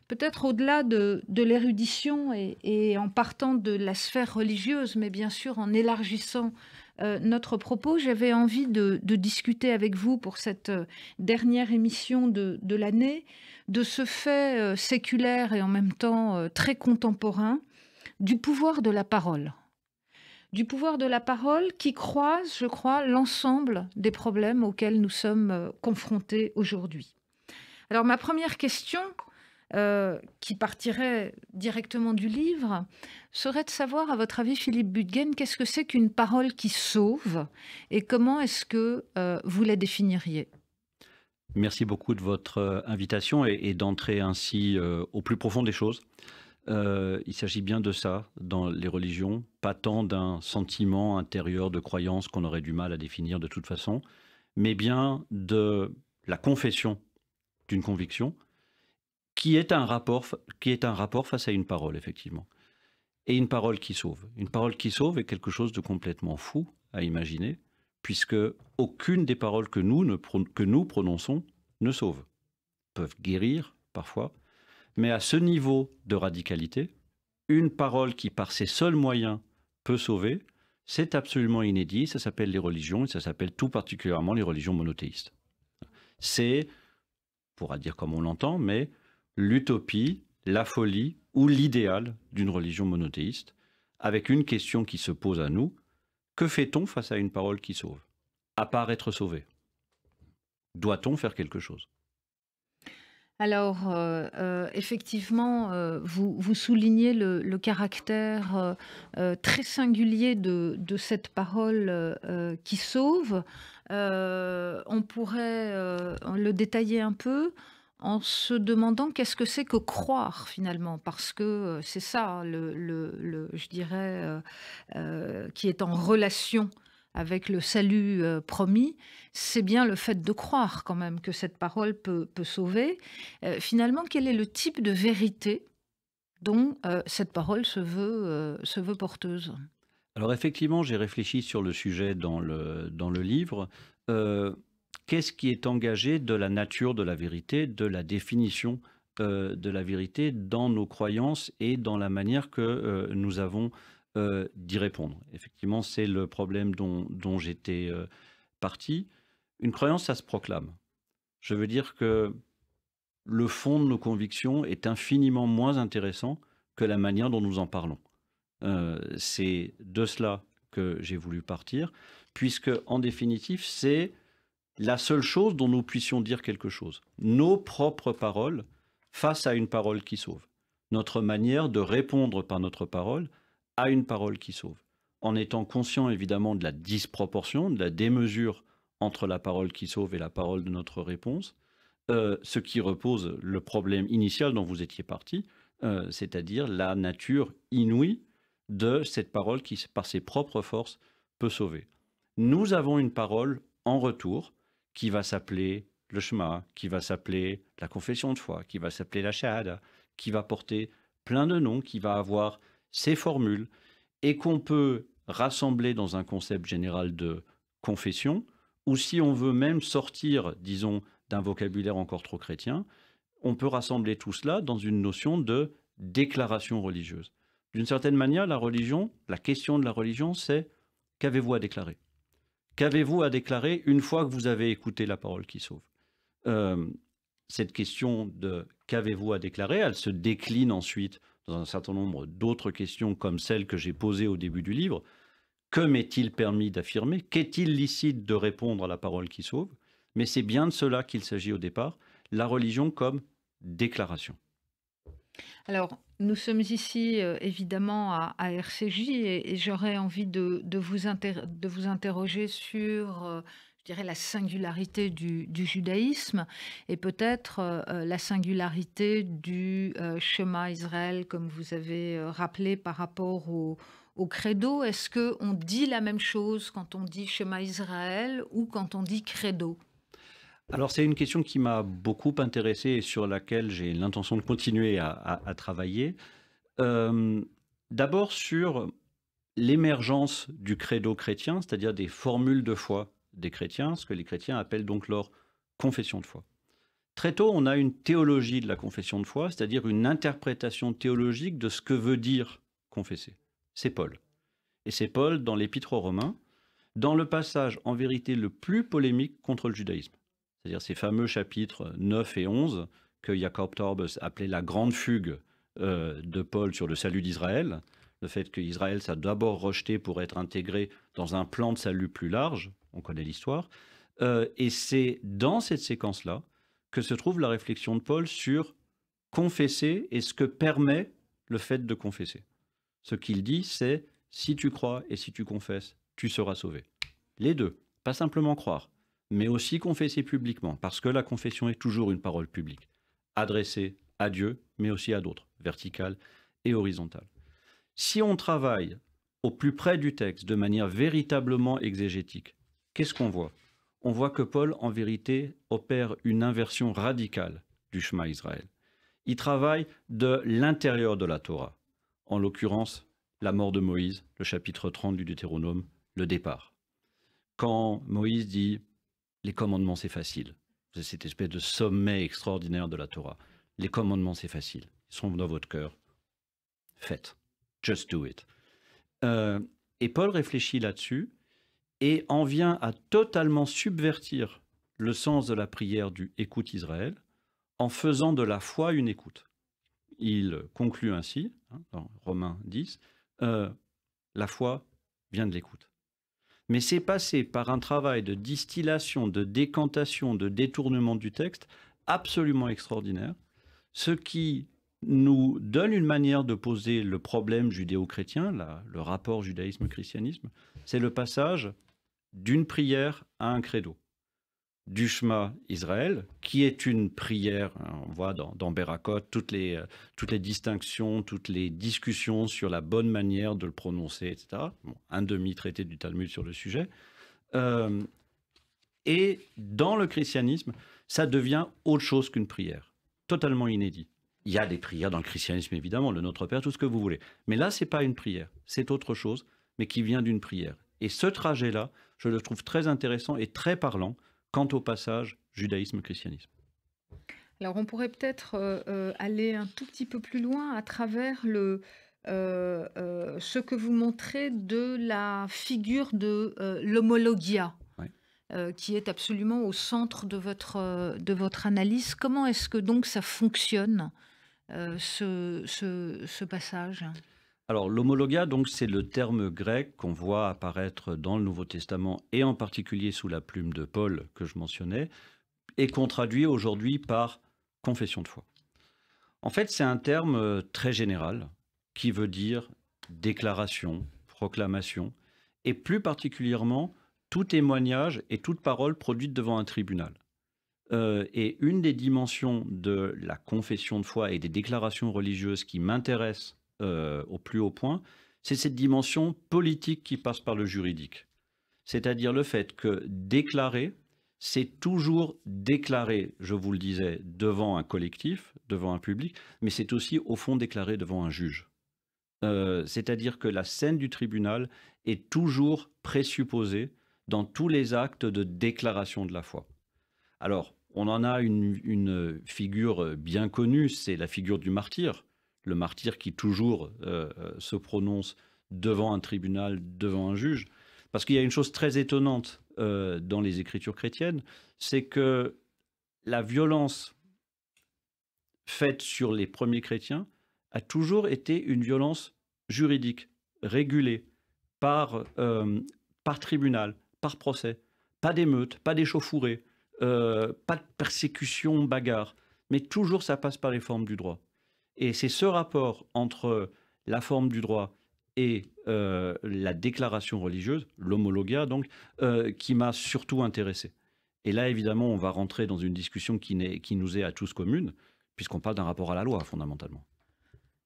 peut-être au-delà de l'érudition et en partant de la sphère religieuse, mais bien sûr en élargissant notre propos, j'avais envie de discuter avec vous pour cette dernière émission de l'année de ce fait séculaire et en même temps très contemporain du pouvoir de la parole. Du pouvoir de la parole qui croise, je crois, l'ensemble des problèmes auxquels nous sommes confrontés aujourd'hui. Alors ma première question, qui partirait directement du livre, serait de savoir, à votre avis, Philippe Butgen, qu'est-ce que c'est qu'une parole qui sauve et comment est-ce que vous la définiriez ? Merci beaucoup de votre invitation et d'entrer ainsi au plus profond des choses. Il s'agit bien de ça dans les religions, pas tant d'un sentiment intérieur de croyance qu'on aurait du mal à définir de toute façon, mais bien de la confession d'une conviction qui est un rapport face à une parole, effectivement. Et une parole qui sauve. Une parole qui sauve est quelque chose de complètement fou à imaginer, puisque aucune des paroles que nous prononçons ne sauve. Peuvent guérir, parfois, mais à ce niveau de radicalité, une parole qui, par ses seuls moyens, peut sauver, c'est absolument inédit. Ça s'appelle les religions, et ça s'appelle tout particulièrement les religions monothéistes. C'est, on pourra dire comme on l'entend, mais l'utopie, la folie ou l'idéal d'une religion monothéiste, avec une question qui se pose à nous: que fait-on face à une parole qui sauve? À part être sauvé, doit-on faire quelque chose? Alors, effectivement, vous soulignez le caractère très singulier de cette parole qui sauve. On pourrait le détailler un peu en se demandant qu'est-ce que c'est que croire finalement, parce que c'est ça, je dirais, qui est en relation avec le salut promis, c'est bien le fait de croire quand même que cette parole peut sauver. Finalement, quel est le type de vérité dont cette parole se veut porteuse? Alors effectivement, j'ai réfléchi sur le sujet dans le livre. Qu'est-ce qui est engagé de la nature de la vérité, de la définition de la vérité dans nos croyances et dans la manière que nous avons d'y répondre? Effectivement, c'est le problème dont j'étais parti. Une croyance, ça se proclame. Je veux dire que le fond de nos convictions est infiniment moins intéressant que la manière dont nous en parlons. C'est de cela que j'ai voulu partir, puisque en définitive, c'est la seule chose dont nous puissions dire quelque chose. Nos propres paroles face à une parole qui sauve. Notre manière de répondre par notre parole à une parole qui sauve. En étant conscient évidemment de la disproportion, de la démesure entre la parole qui sauve et la parole de notre réponse, ce qui repose le problème initial dont vous étiez parti, c'est-à-dire la nature inouïe de cette parole qui, par ses propres forces, peut sauver. Nous avons une parole en retour qui va s'appeler le Shema, qui va s'appeler la confession de foi, qui va s'appeler la Shahada, qui va porter plein de noms, qui va avoir ces formules, et qu'on peut rassembler dans un concept général de confession, ou si on veut même sortir, disons, d'un vocabulaire encore trop chrétien, on peut rassembler tout cela dans une notion de déclaration religieuse. D'une certaine manière, la religion, la question de la religion, c'est qu'avez-vous à déclarer? Qu'avez-vous à déclarer une fois que vous avez écouté la parole qui sauve? Cette question de qu'avez-vous à déclarer, elle se décline ensuite dans un certain nombre d'autres questions comme celle que j'ai posée au début du livre. Que m'est-il permis d'affirmer? Qu'est-il licite de répondre à la parole qui sauve? Mais c'est bien de cela qu'il s'agit au départ, la religion comme déclaration. Alors, nous sommes ici évidemment à RCJ et j'aurais envie de vous interroger sur, je dirais, la singularité du judaïsme et peut-être la singularité du Shema Israël, comme vous avez rappelé par rapport au credo. Est-ce qu'on dit la même chose quand on dit Shema Israël ou quand on dit credo? Alors c'est une question qui m'a beaucoup intéressé et sur laquelle j'ai l'intention de continuer à travailler. D'abord sur l'émergence du credo chrétien, c'est-à-dire des formules de foi des chrétiens, ce que les chrétiens appellent donc leur confession de foi. Très tôt, on a une théologie de la confession de foi, c'est-à-dire une interprétation théologique de ce que veut dire confesser. C'est Paul. Et c'est Paul dans l'Épître aux Romains, dans le passage en vérité le plus polémique contre le judaïsme. C'est-à-dire ces fameux chapitres 9 et 11 que Jacob Taubes appelait la grande fugue de Paul sur le salut d'Israël, le fait qu'Israël s'est d'abord rejeté pour être intégré dans un plan de salut plus large, on connaît l'histoire, et c'est dans cette séquence-là que se trouve la réflexion de Paul sur confesser et ce que permet le fait de confesser. Ce qu'il dit, c'est « si tu crois et si tu confesses, tu seras sauvé ». Les deux, pas simplement croire, mais aussi confesser publiquement, parce que la confession est toujours une parole publique, adressée à Dieu, mais aussi à d'autres, verticale et horizontale. Si on travaille au plus près du texte, de manière véritablement exégétique, qu'est-ce qu'on voit? On voit que Paul, en vérité, opère une inversion radicale du Shema Israël. Il travaille de l'intérieur de la Torah, en l'occurrence, la mort de Moïse, le chapitre 30 du Deutéronome, le départ. Quand Moïse dit « les commandements, c'est facile », c'est cette espèce de sommet extraordinaire de la Torah. Les commandements, c'est facile, ils sont dans votre cœur. Faites, just do it. Et Paul réfléchit là-dessus et en vient à totalement subvertir le sens de la prière du « écoute Israël » en faisant de la foi une écoute. Il conclut ainsi, dans Romains 10, la foi vient de l'écoute. Mais c'est passé par un travail de distillation, de décantation, de détournement du texte absolument extraordinaire, ce qui nous donne une manière de poser le problème judéo-chrétien, le rapport judaïsme-christianisme, c'est le passage d'une prière à un credo. Du Shema Israël, qui est une prière, on voit dans Berakot toutes les distinctions, toutes les discussions sur la bonne manière de le prononcer, etc. Bon, un demi-traité du Talmud sur le sujet. Et dans le christianisme, ça devient autre chose qu'une prière, totalement inédit. Il y a des prières dans le christianisme, évidemment, le Notre Père, tout ce que vous voulez. Mais là, ce n'est pas une prière, c'est autre chose, mais qui vient d'une prière. Et ce trajet-là, je le trouve très intéressant et très parlant quant au passage judaïsme-christianisme. Alors, on pourrait peut-être aller un tout petit peu plus loin à travers ce que vous montrez de la figure de l'homologia, qui est absolument au centre de votre analyse. Comment est-ce que donc ça fonctionne, ce passage? Alors, l'homologia, donc, c'est le terme grec qu'on voit apparaître dans le Nouveau Testament et en particulier sous la plume de Paul que je mentionnais, et qu'on traduit aujourd'hui par confession de foi. En fait, c'est un terme très général qui veut dire déclaration, proclamation, et plus particulièrement tout témoignage et toute parole produite devant un tribunal. Et une des dimensions de la confession de foi et des déclarations religieuses qui m'intéressent au plus haut point, c'est cette dimension politique qui passe par le juridique. C'est-à-dire le fait que déclarer, c'est toujours déclarer, je vous le disais, devant un collectif, devant un public, mais c'est aussi au fond déclarer devant un juge. C'est-à-dire que la scène du tribunal est toujours présupposée dans tous les actes de déclaration de la foi. Alors, on en a une figure bien connue, c'est la figure du martyr. le martyr qui toujours se prononce devant un tribunal, devant un juge. Parce qu'il y a une chose très étonnante dans les écritures chrétiennes, c'est que la violence faite sur les premiers chrétiens a toujours été une violence juridique, régulée par tribunal, par procès. Pas d'émeute, pas d'échauffourée, pas de persécution, bagarre. Mais toujours, ça passe par les formes du droit. Et c'est ce rapport entre la forme du droit et la déclaration religieuse, l'homologia donc, qui m'a surtout intéressé. Et là, évidemment, on va rentrer dans une discussion qui nous est à tous commune, puisqu'on parle d'un rapport à la loi, fondamentalement.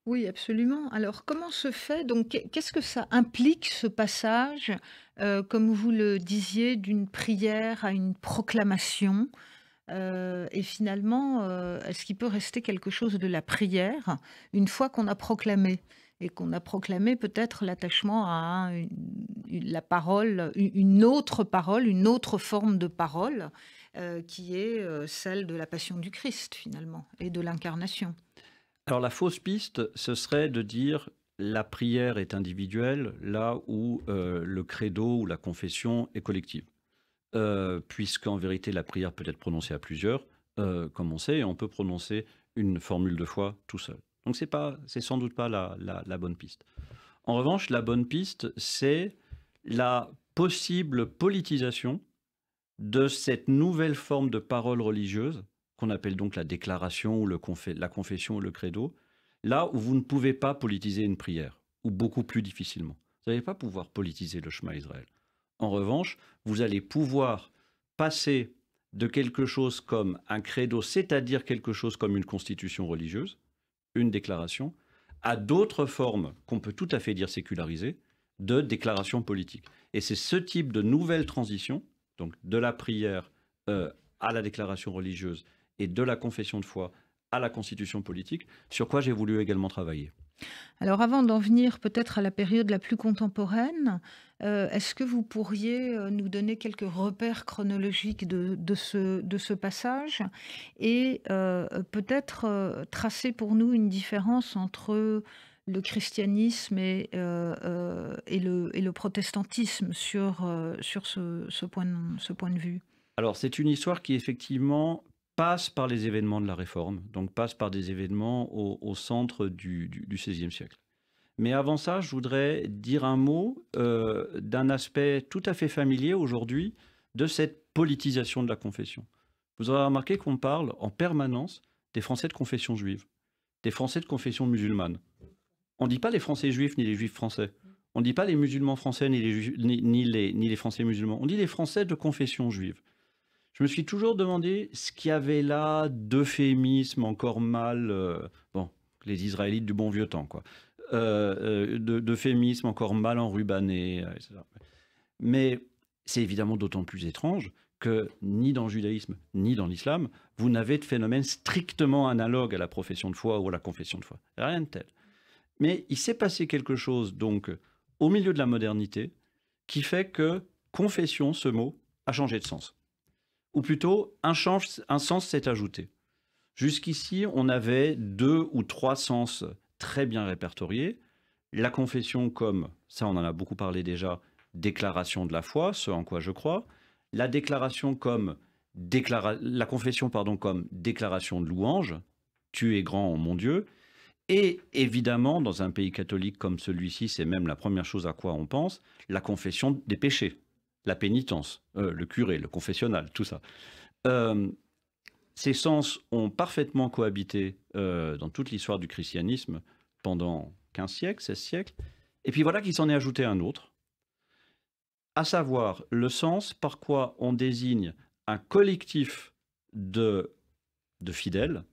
Oui, absolument. Alors, comment se fait, donc, qu'est-ce que ça implique, ce passage, comme vous le disiez, d'une prière à une proclamation? Et finalement, est-ce qu'il peut rester quelque chose de la prière une fois qu'on a proclamé? Et qu'on a proclamé peut-être l'attachement à la parole, une autre parole, une autre forme de parole, qui est celle de la passion du Christ, finalement, et de l'incarnation. Alors la fausse piste, ce serait de dire la prière est individuelle là où le credo ou la confession est collective. Puisqu'en vérité la prière peut être prononcée à plusieurs, comme on sait, et on peut prononcer une formule de foi tout seul. Donc c'est sans doute pas la bonne piste. En revanche, la bonne piste, c'est la possible politisation de cette nouvelle forme de parole religieuse, qu'on appelle donc la déclaration ou la confession ou le credo, là où vous ne pouvez pas politiser une prière, ou beaucoup plus difficilement. Vous n'allez pas pouvoir politiser le Shema Israël. En revanche, vous allez pouvoir passer de quelque chose comme un credo, c'est-à-dire quelque chose comme une constitution religieuse, une déclaration, à d'autres formes qu'on peut tout à fait dire sécularisées, de déclaration politique. Et c'est ce type de nouvelle transition, donc de la prière à la déclaration religieuse et de la confession de foi à la constitution politique, sur quoi j'ai voulu également travailler. Alors avant d'en venir peut-être à la période la plus contemporaine, est-ce que vous pourriez nous donner quelques repères chronologiques de ce passage et peut-être tracer pour nous une différence entre le christianisme et le protestantisme sur ce point de vue? Alors c'est une histoire qui effectivement passe par les événements de la Réforme, donc passe par des événements au centre du XVIe siècle. Mais avant ça, je voudrais dire un mot d'un aspect tout à fait familier aujourd'hui de cette politisation de la confession. Vous aurez remarqué qu'on parle en permanence des Français de confession juive, des Français de confession musulmane. On ne dit pas les Français juifs ni les Juifs français. On ne dit pas les musulmans français ni les Français musulmans. On dit les Français de confession juive. Je me suis toujours demandé ce qu'il y avait là d'euphémisme encore mal, les Israélites du bon vieux temps, quoi, d'euphémisme encore mal enrubanné, etc. Mais c'est évidemment d'autant plus étrange que ni dans le judaïsme ni dans l'islam, vous n'avez de phénomène strictement analogue à la profession de foi ou à la confession de foi. Rien de tel. Mais il s'est passé quelque chose, donc, au milieu de la modernité, qui fait que confession, ce mot, a changé de sens. Ou plutôt, un sens s'est ajouté. Jusqu'ici, on avait 2 ou 3 sens très bien répertoriés. La confession comme, ça on en a beaucoup parlé déjà, déclaration de la foi, ce en quoi je crois. La déclaration comme, la confession comme déclaration de louange, tu es grand, mon Dieu. Et évidemment, dans un pays catholique comme celui-ci, c'est même la première chose à quoi on pense, la confession des péchés. La pénitence, le curé, le confessionnal, tout ça. Ces sens ont parfaitement cohabité dans toute l'histoire du christianisme pendant 15 siècles, 16 siècles. Et puis voilà qu'il s'en est ajouté un autre, à savoir le sens par quoi on désigne un collectif de fidèles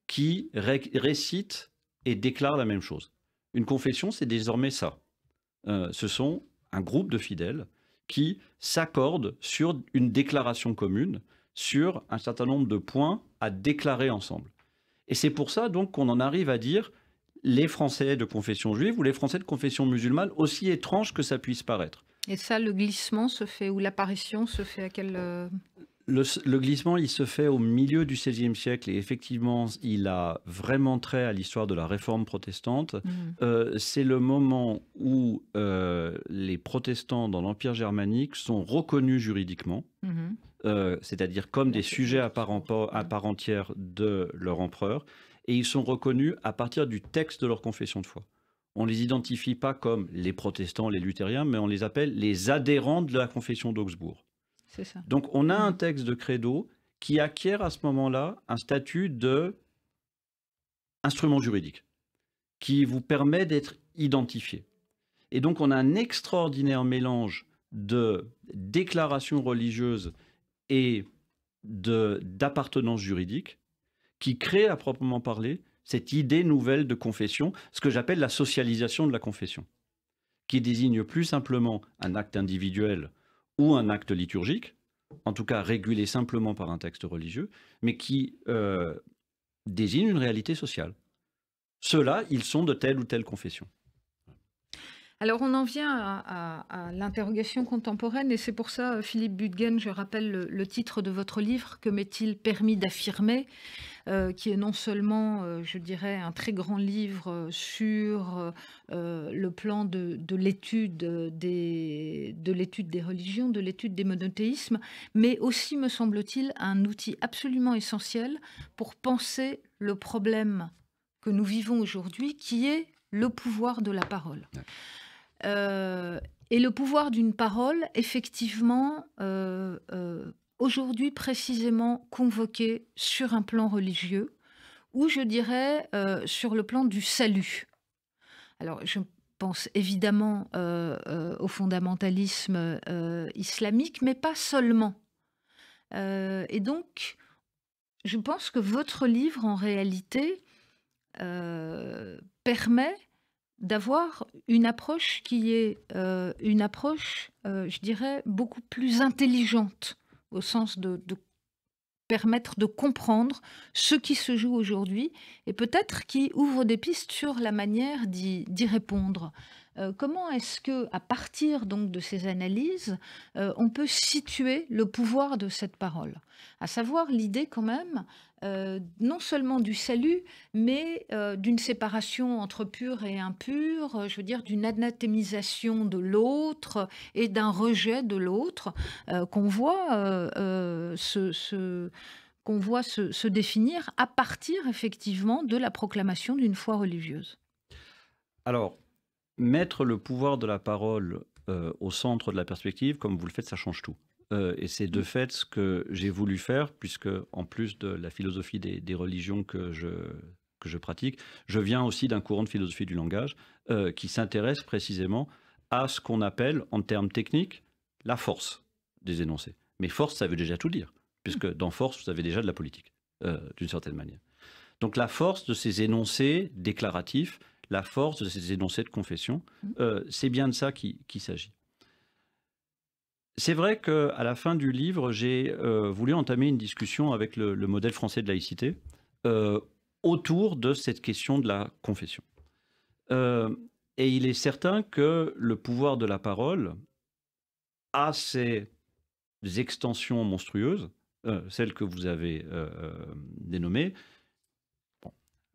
qui récitent et déclarent la même chose. Une confession, c'est désormais ça. Ce sont un groupe de fidèles qui s'accordent sur une déclaration commune, sur un certain nombre de points à déclarer ensemble. Et c'est pour ça donc qu'on en arrive à dire les Français de confession juive ou les Français de confession musulmane, aussi étrange que ça puisse paraître. Et ça, le glissement se fait, ou l'apparition se fait à quel... Le glissement, il se fait au milieu du XVIe siècle et effectivement, il a vraiment trait à l'histoire de la réforme protestante. C'est le moment où les protestants dans l'Empire germanique sont reconnus juridiquement, c'est-à-dire comme des sujets à part entière de leur empereur, et ils sont reconnus à partir du texte de leur confession de foi. On ne les identifie pas comme les protestants, les luthériens, mais on les appelle les adhérents de la confession d'Augsbourg. C'est ça. Donc on a un texte de credo qui acquiert à ce moment-là un statut d'instrument juridique qui vous permet d'être identifié. Et donc on a un extraordinaire mélange de déclarations religieuses et d'appartenance juridique qui crée à proprement parler cette idée nouvelle de confession, ce que j'appelle la socialisation de la confession, qui désigne plus simplement un acte individuel ou un acte liturgique, en tout cas régulé simplement par un texte religieux, mais qui désigne une réalité sociale. Ceux-là, ils sont de telle ou telle confession. Alors on en vient à l'interrogation contemporaine et c'est pour ça, Philippe Butgen, je rappelle le titre de votre livre, Que m'est-il permis d'affirmer, qui est non seulement, je dirais, un très grand livre sur le plan de l'étude des religions, de l'étude des monothéismes, mais aussi, me semble-t-il, un outil absolument essentiel pour penser le problème que nous vivons aujourd'hui, qui est le pouvoir de la parole. Et le pouvoir d'une parole, effectivement, aujourd'hui précisément convoqué sur un plan religieux, ou je dirais sur le plan du salut. Alors, je pense évidemment au fondamentalisme islamique, mais pas seulement. Et donc, je pense que votre livre, en réalité, permet d'avoir une approche qui est une approche, je dirais, beaucoup plus intelligente, au sens de permettre de comprendre ce qui se joue aujourd'hui, et peut-être qui ouvre des pistes sur la manière d'y répondre. Comment est-ce que, à partir donc de ces analyses, on peut situer le pouvoir de cette parole? À savoir l'idée quand même, non seulement du salut, mais d'une séparation entre pur et impur, je veux dire d'une anathémisation de l'autre et d'un rejet de l'autre, qu'on voit se définir à partir effectivement de la proclamation d'une foi religieuse. Alors, mettre le pouvoir de la parole au centre de la perspective, comme vous le faites, ça change tout. Et c'est de fait ce que j'ai voulu faire, puisque en plus de la philosophie des religions que je pratique, je viens aussi d'un courant de philosophie du langage qui s'intéresse précisément à ce qu'on appelle, en termes techniques, la force des énoncés. Mais force, ça veut déjà tout dire, puisque dans force, vous avez déjà de la politique, d'une certaine manière. Donc la force de ces énoncés déclaratifs, la force de ces énoncés de confession, c'est bien de ça qu'il s'agit. C'est vrai qu'à la fin du livre, j'ai voulu entamer une discussion avec le modèle français de laïcité autour de cette question de la confession. Et il est certain que le pouvoir de la parole a ces extensions monstrueuses, celles que vous avez dénommées,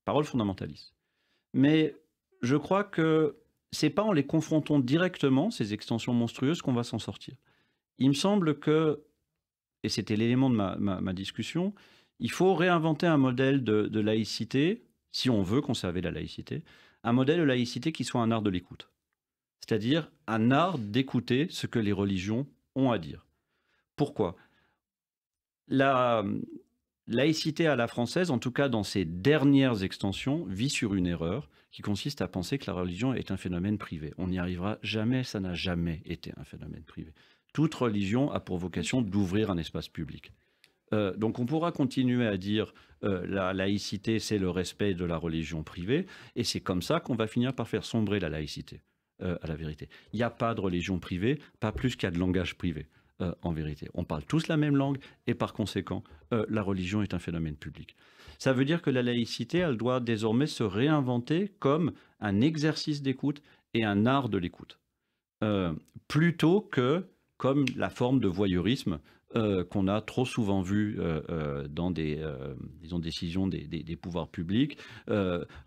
parole fondamentaliste. Mais je crois que ce n'est pas en les confrontant directement, ces extensions monstrueuses, qu'on va s'en sortir. Il me semble que, et c'était l'élément de ma discussion, il faut réinventer un modèle de laïcité, si on veut conserver la laïcité, un modèle de laïcité qui soit un art de l'écoute. C'est-à-dire un art d'écouter ce que les religions ont à dire. Pourquoi ? La laïcité à la française, en tout cas dans ses dernières extensions, vit sur une erreur qui consiste à penser que la religion est un phénomène privé. On n'y arrivera jamais, ça n'a jamais été un phénomène privé. Toute religion a pour vocation d'ouvrir un espace public. Donc on pourra continuer à dire la laïcité, c'est le respect de la religion privée, et c'est comme ça qu'on va finir par faire sombrer la laïcité, à la vérité. Il n'y a pas de religion privée, pas plus qu'il y a de langage privé, en vérité. On parle tous la même langue, et par conséquent, la religion est un phénomène public. Ça veut dire que la laïcité, elle doit désormais se réinventer comme un exercice d'écoute et un art de l'écoute, plutôt que comme la forme de voyeurisme qu'on a trop souvent vues dans des décisions des pouvoirs publics.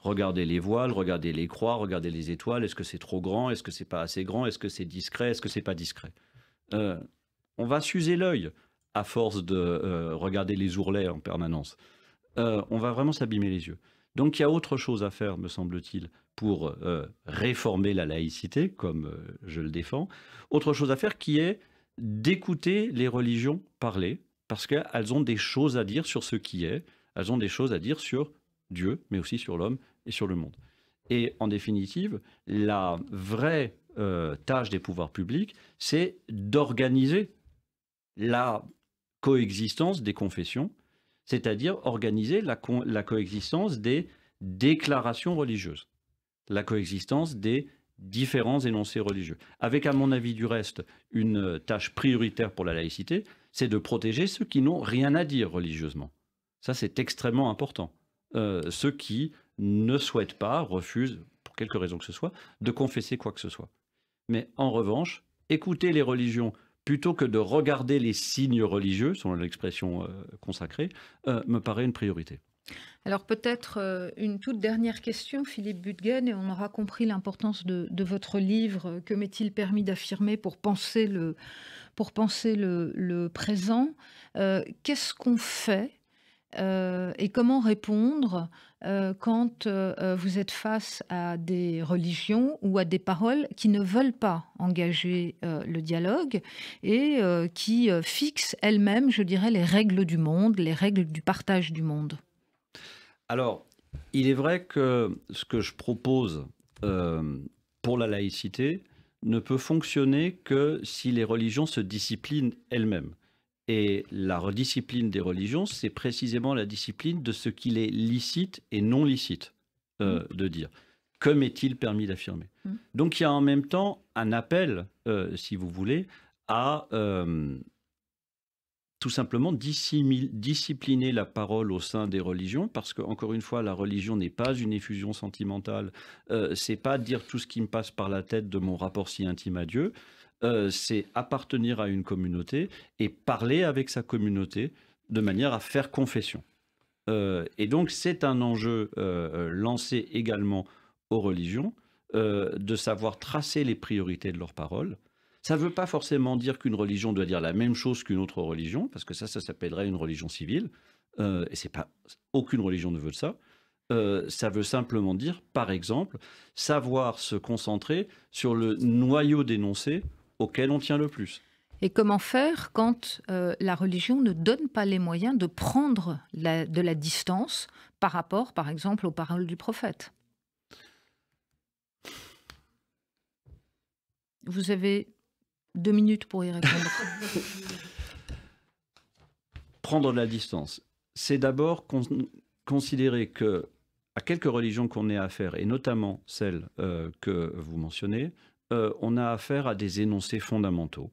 Regardez les voiles, regardez les croix, regardez les étoiles. Est-ce que c'est trop grand? Est-ce que c'est pas assez grand? Est-ce que c'est discret? Est-ce que c'est pas discret? On va s'user l'œil à force de regarder les ourlets en permanence. On va vraiment s'abîmer les yeux. Donc il y a autre chose à faire, me semble-t-il, pour réformer la laïcité, comme je le défends. Autre chose à faire qui est d'écouter les religions parler, parce qu'elles ont des choses à dire sur ce qui est, elles ont des choses à dire sur Dieu, mais aussi sur l'homme et sur le monde. Et en définitive, la vraie tâche des pouvoirs publics, c'est d'organiser la coexistence des confessions, c'est-à-dire organiser la coexistence des déclarations religieuses, la coexistence des différents énoncés religieux. Avec, à mon avis, du reste, une tâche prioritaire pour la laïcité, c'est de protéger ceux qui n'ont rien à dire religieusement. Ça, c'est extrêmement important. Ceux qui ne souhaitent pas, refusent, pour quelque raison que ce soit, de confesser quoi que ce soit. Mais en revanche, écouter les religions plutôt que de regarder les signes religieux, selon l'expression consacrée, me paraît une priorité. Alors peut-être une toute dernière question, Philippe Büttgen, et on aura compris l'importance de votre livre « Que m'est-il permis d'affirmer pour penser le présent ?» Qu'est-ce qu'on fait et comment répondre quand vous êtes face à des religions ou à des paroles qui ne veulent pas engager le dialogue et qui fixent elles-mêmes, je dirais, les règles du monde, les règles du partage du monde? Alors, il est vrai que ce que je propose pour la laïcité ne peut fonctionner que si les religions se disciplinent elles-mêmes. Et la rediscipline des religions, c'est précisément la discipline de ce qu'il est licite et non licite de dire. Que m'est-il permis d'affirmer? Donc il y a en même temps un appel, si vous voulez, à tout simplement discipliner la parole au sein des religions, parce que, encore une fois, la religion n'est pas une effusion sentimentale, c'est pas dire tout ce qui me passe par la tête de mon rapport si intime à Dieu. C'est appartenir à une communauté et parler avec sa communauté de manière à faire confession. Et donc, c'est un enjeu lancé également aux religions, de savoir tracer les priorités de leurs paroles. Ça ne veut pas forcément dire qu'une religion doit dire la même chose qu'une autre religion, parce que ça s'appellerait une religion civile, et c'est pas, aucune religion ne veut ça. Ça veut simplement dire, par exemple, savoir se concentrer sur le noyau d'énoncé auquel on tient le plus. Et comment faire quand la religion ne donne pas les moyens de prendre de la distance par rapport, par exemple, aux paroles du prophète? Vous avez 2 minutes pour y répondre. Prendre de la distance, c'est d'abord considérer que, à quelques religions qu'on ait affaire, et notamment celles que vous mentionnez, on a affaire à des énoncés fondamentaux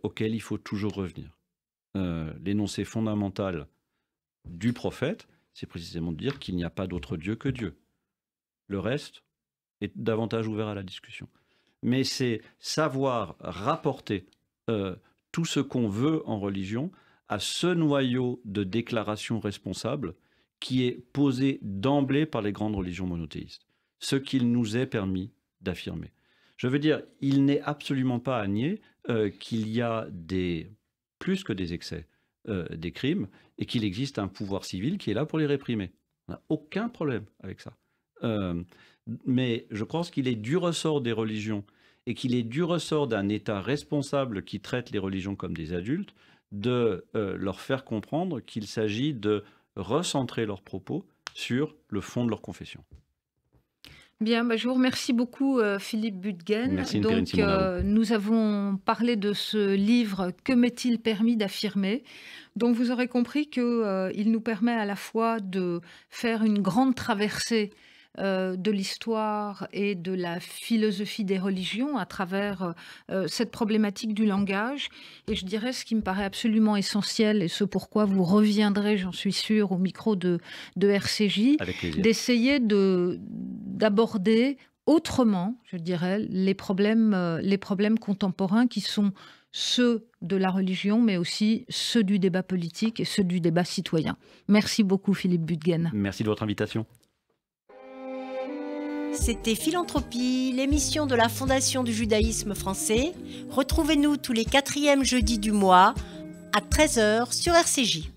auxquels il faut toujours revenir. L'énoncé fondamental du prophète, c'est précisément de dire qu'il n'y a pas d'autre Dieu que Dieu. Le reste est davantage ouvert à la discussion. Mais c'est savoir rapporter tout ce qu'on veut en religion à ce noyau de déclaration responsable qui est posé d'emblée par les grandes religions monothéistes, ce qu'il nous est permis d'affirmer. Je veux dire, il n'est absolument pas à nier qu'il y a plus que des excès, des crimes, et qu'il existe un pouvoir civil qui est là pour les réprimer. On n'a aucun problème avec ça. Mais je pense qu'il est du ressort des religions et qu'il est du ressort d'un État responsable qui traite les religions comme des adultes de leur faire comprendre qu'il s'agit de recentrer leurs propos sur le fond de leur confession. Bien, je vous remercie beaucoup Philippe Büttgen. Merci, donc nous avons parlé de ce livre « Que m'est-il permis d'affirmer ?» Donc vous aurez compris qu'il nous permet à la fois de faire une grande traversée de l'histoire et de la philosophie des religions à travers cette problématique du langage. Et je dirais ce qui me paraît absolument essentiel, et ce pourquoi vous reviendrez, j'en suis sûre, au micro de RCJ, d'essayer d'aborder autrement, je dirais, les problèmes contemporains qui sont ceux de la religion, mais aussi ceux du débat politique et ceux du débat citoyen. Merci beaucoup, Philippe Butgen. Merci de votre invitation. C'était Philanthropie, l'émission de la Fondation du judaïsme français. Retrouvez-nous tous les 4e jeudis du mois à 13h sur RCJ.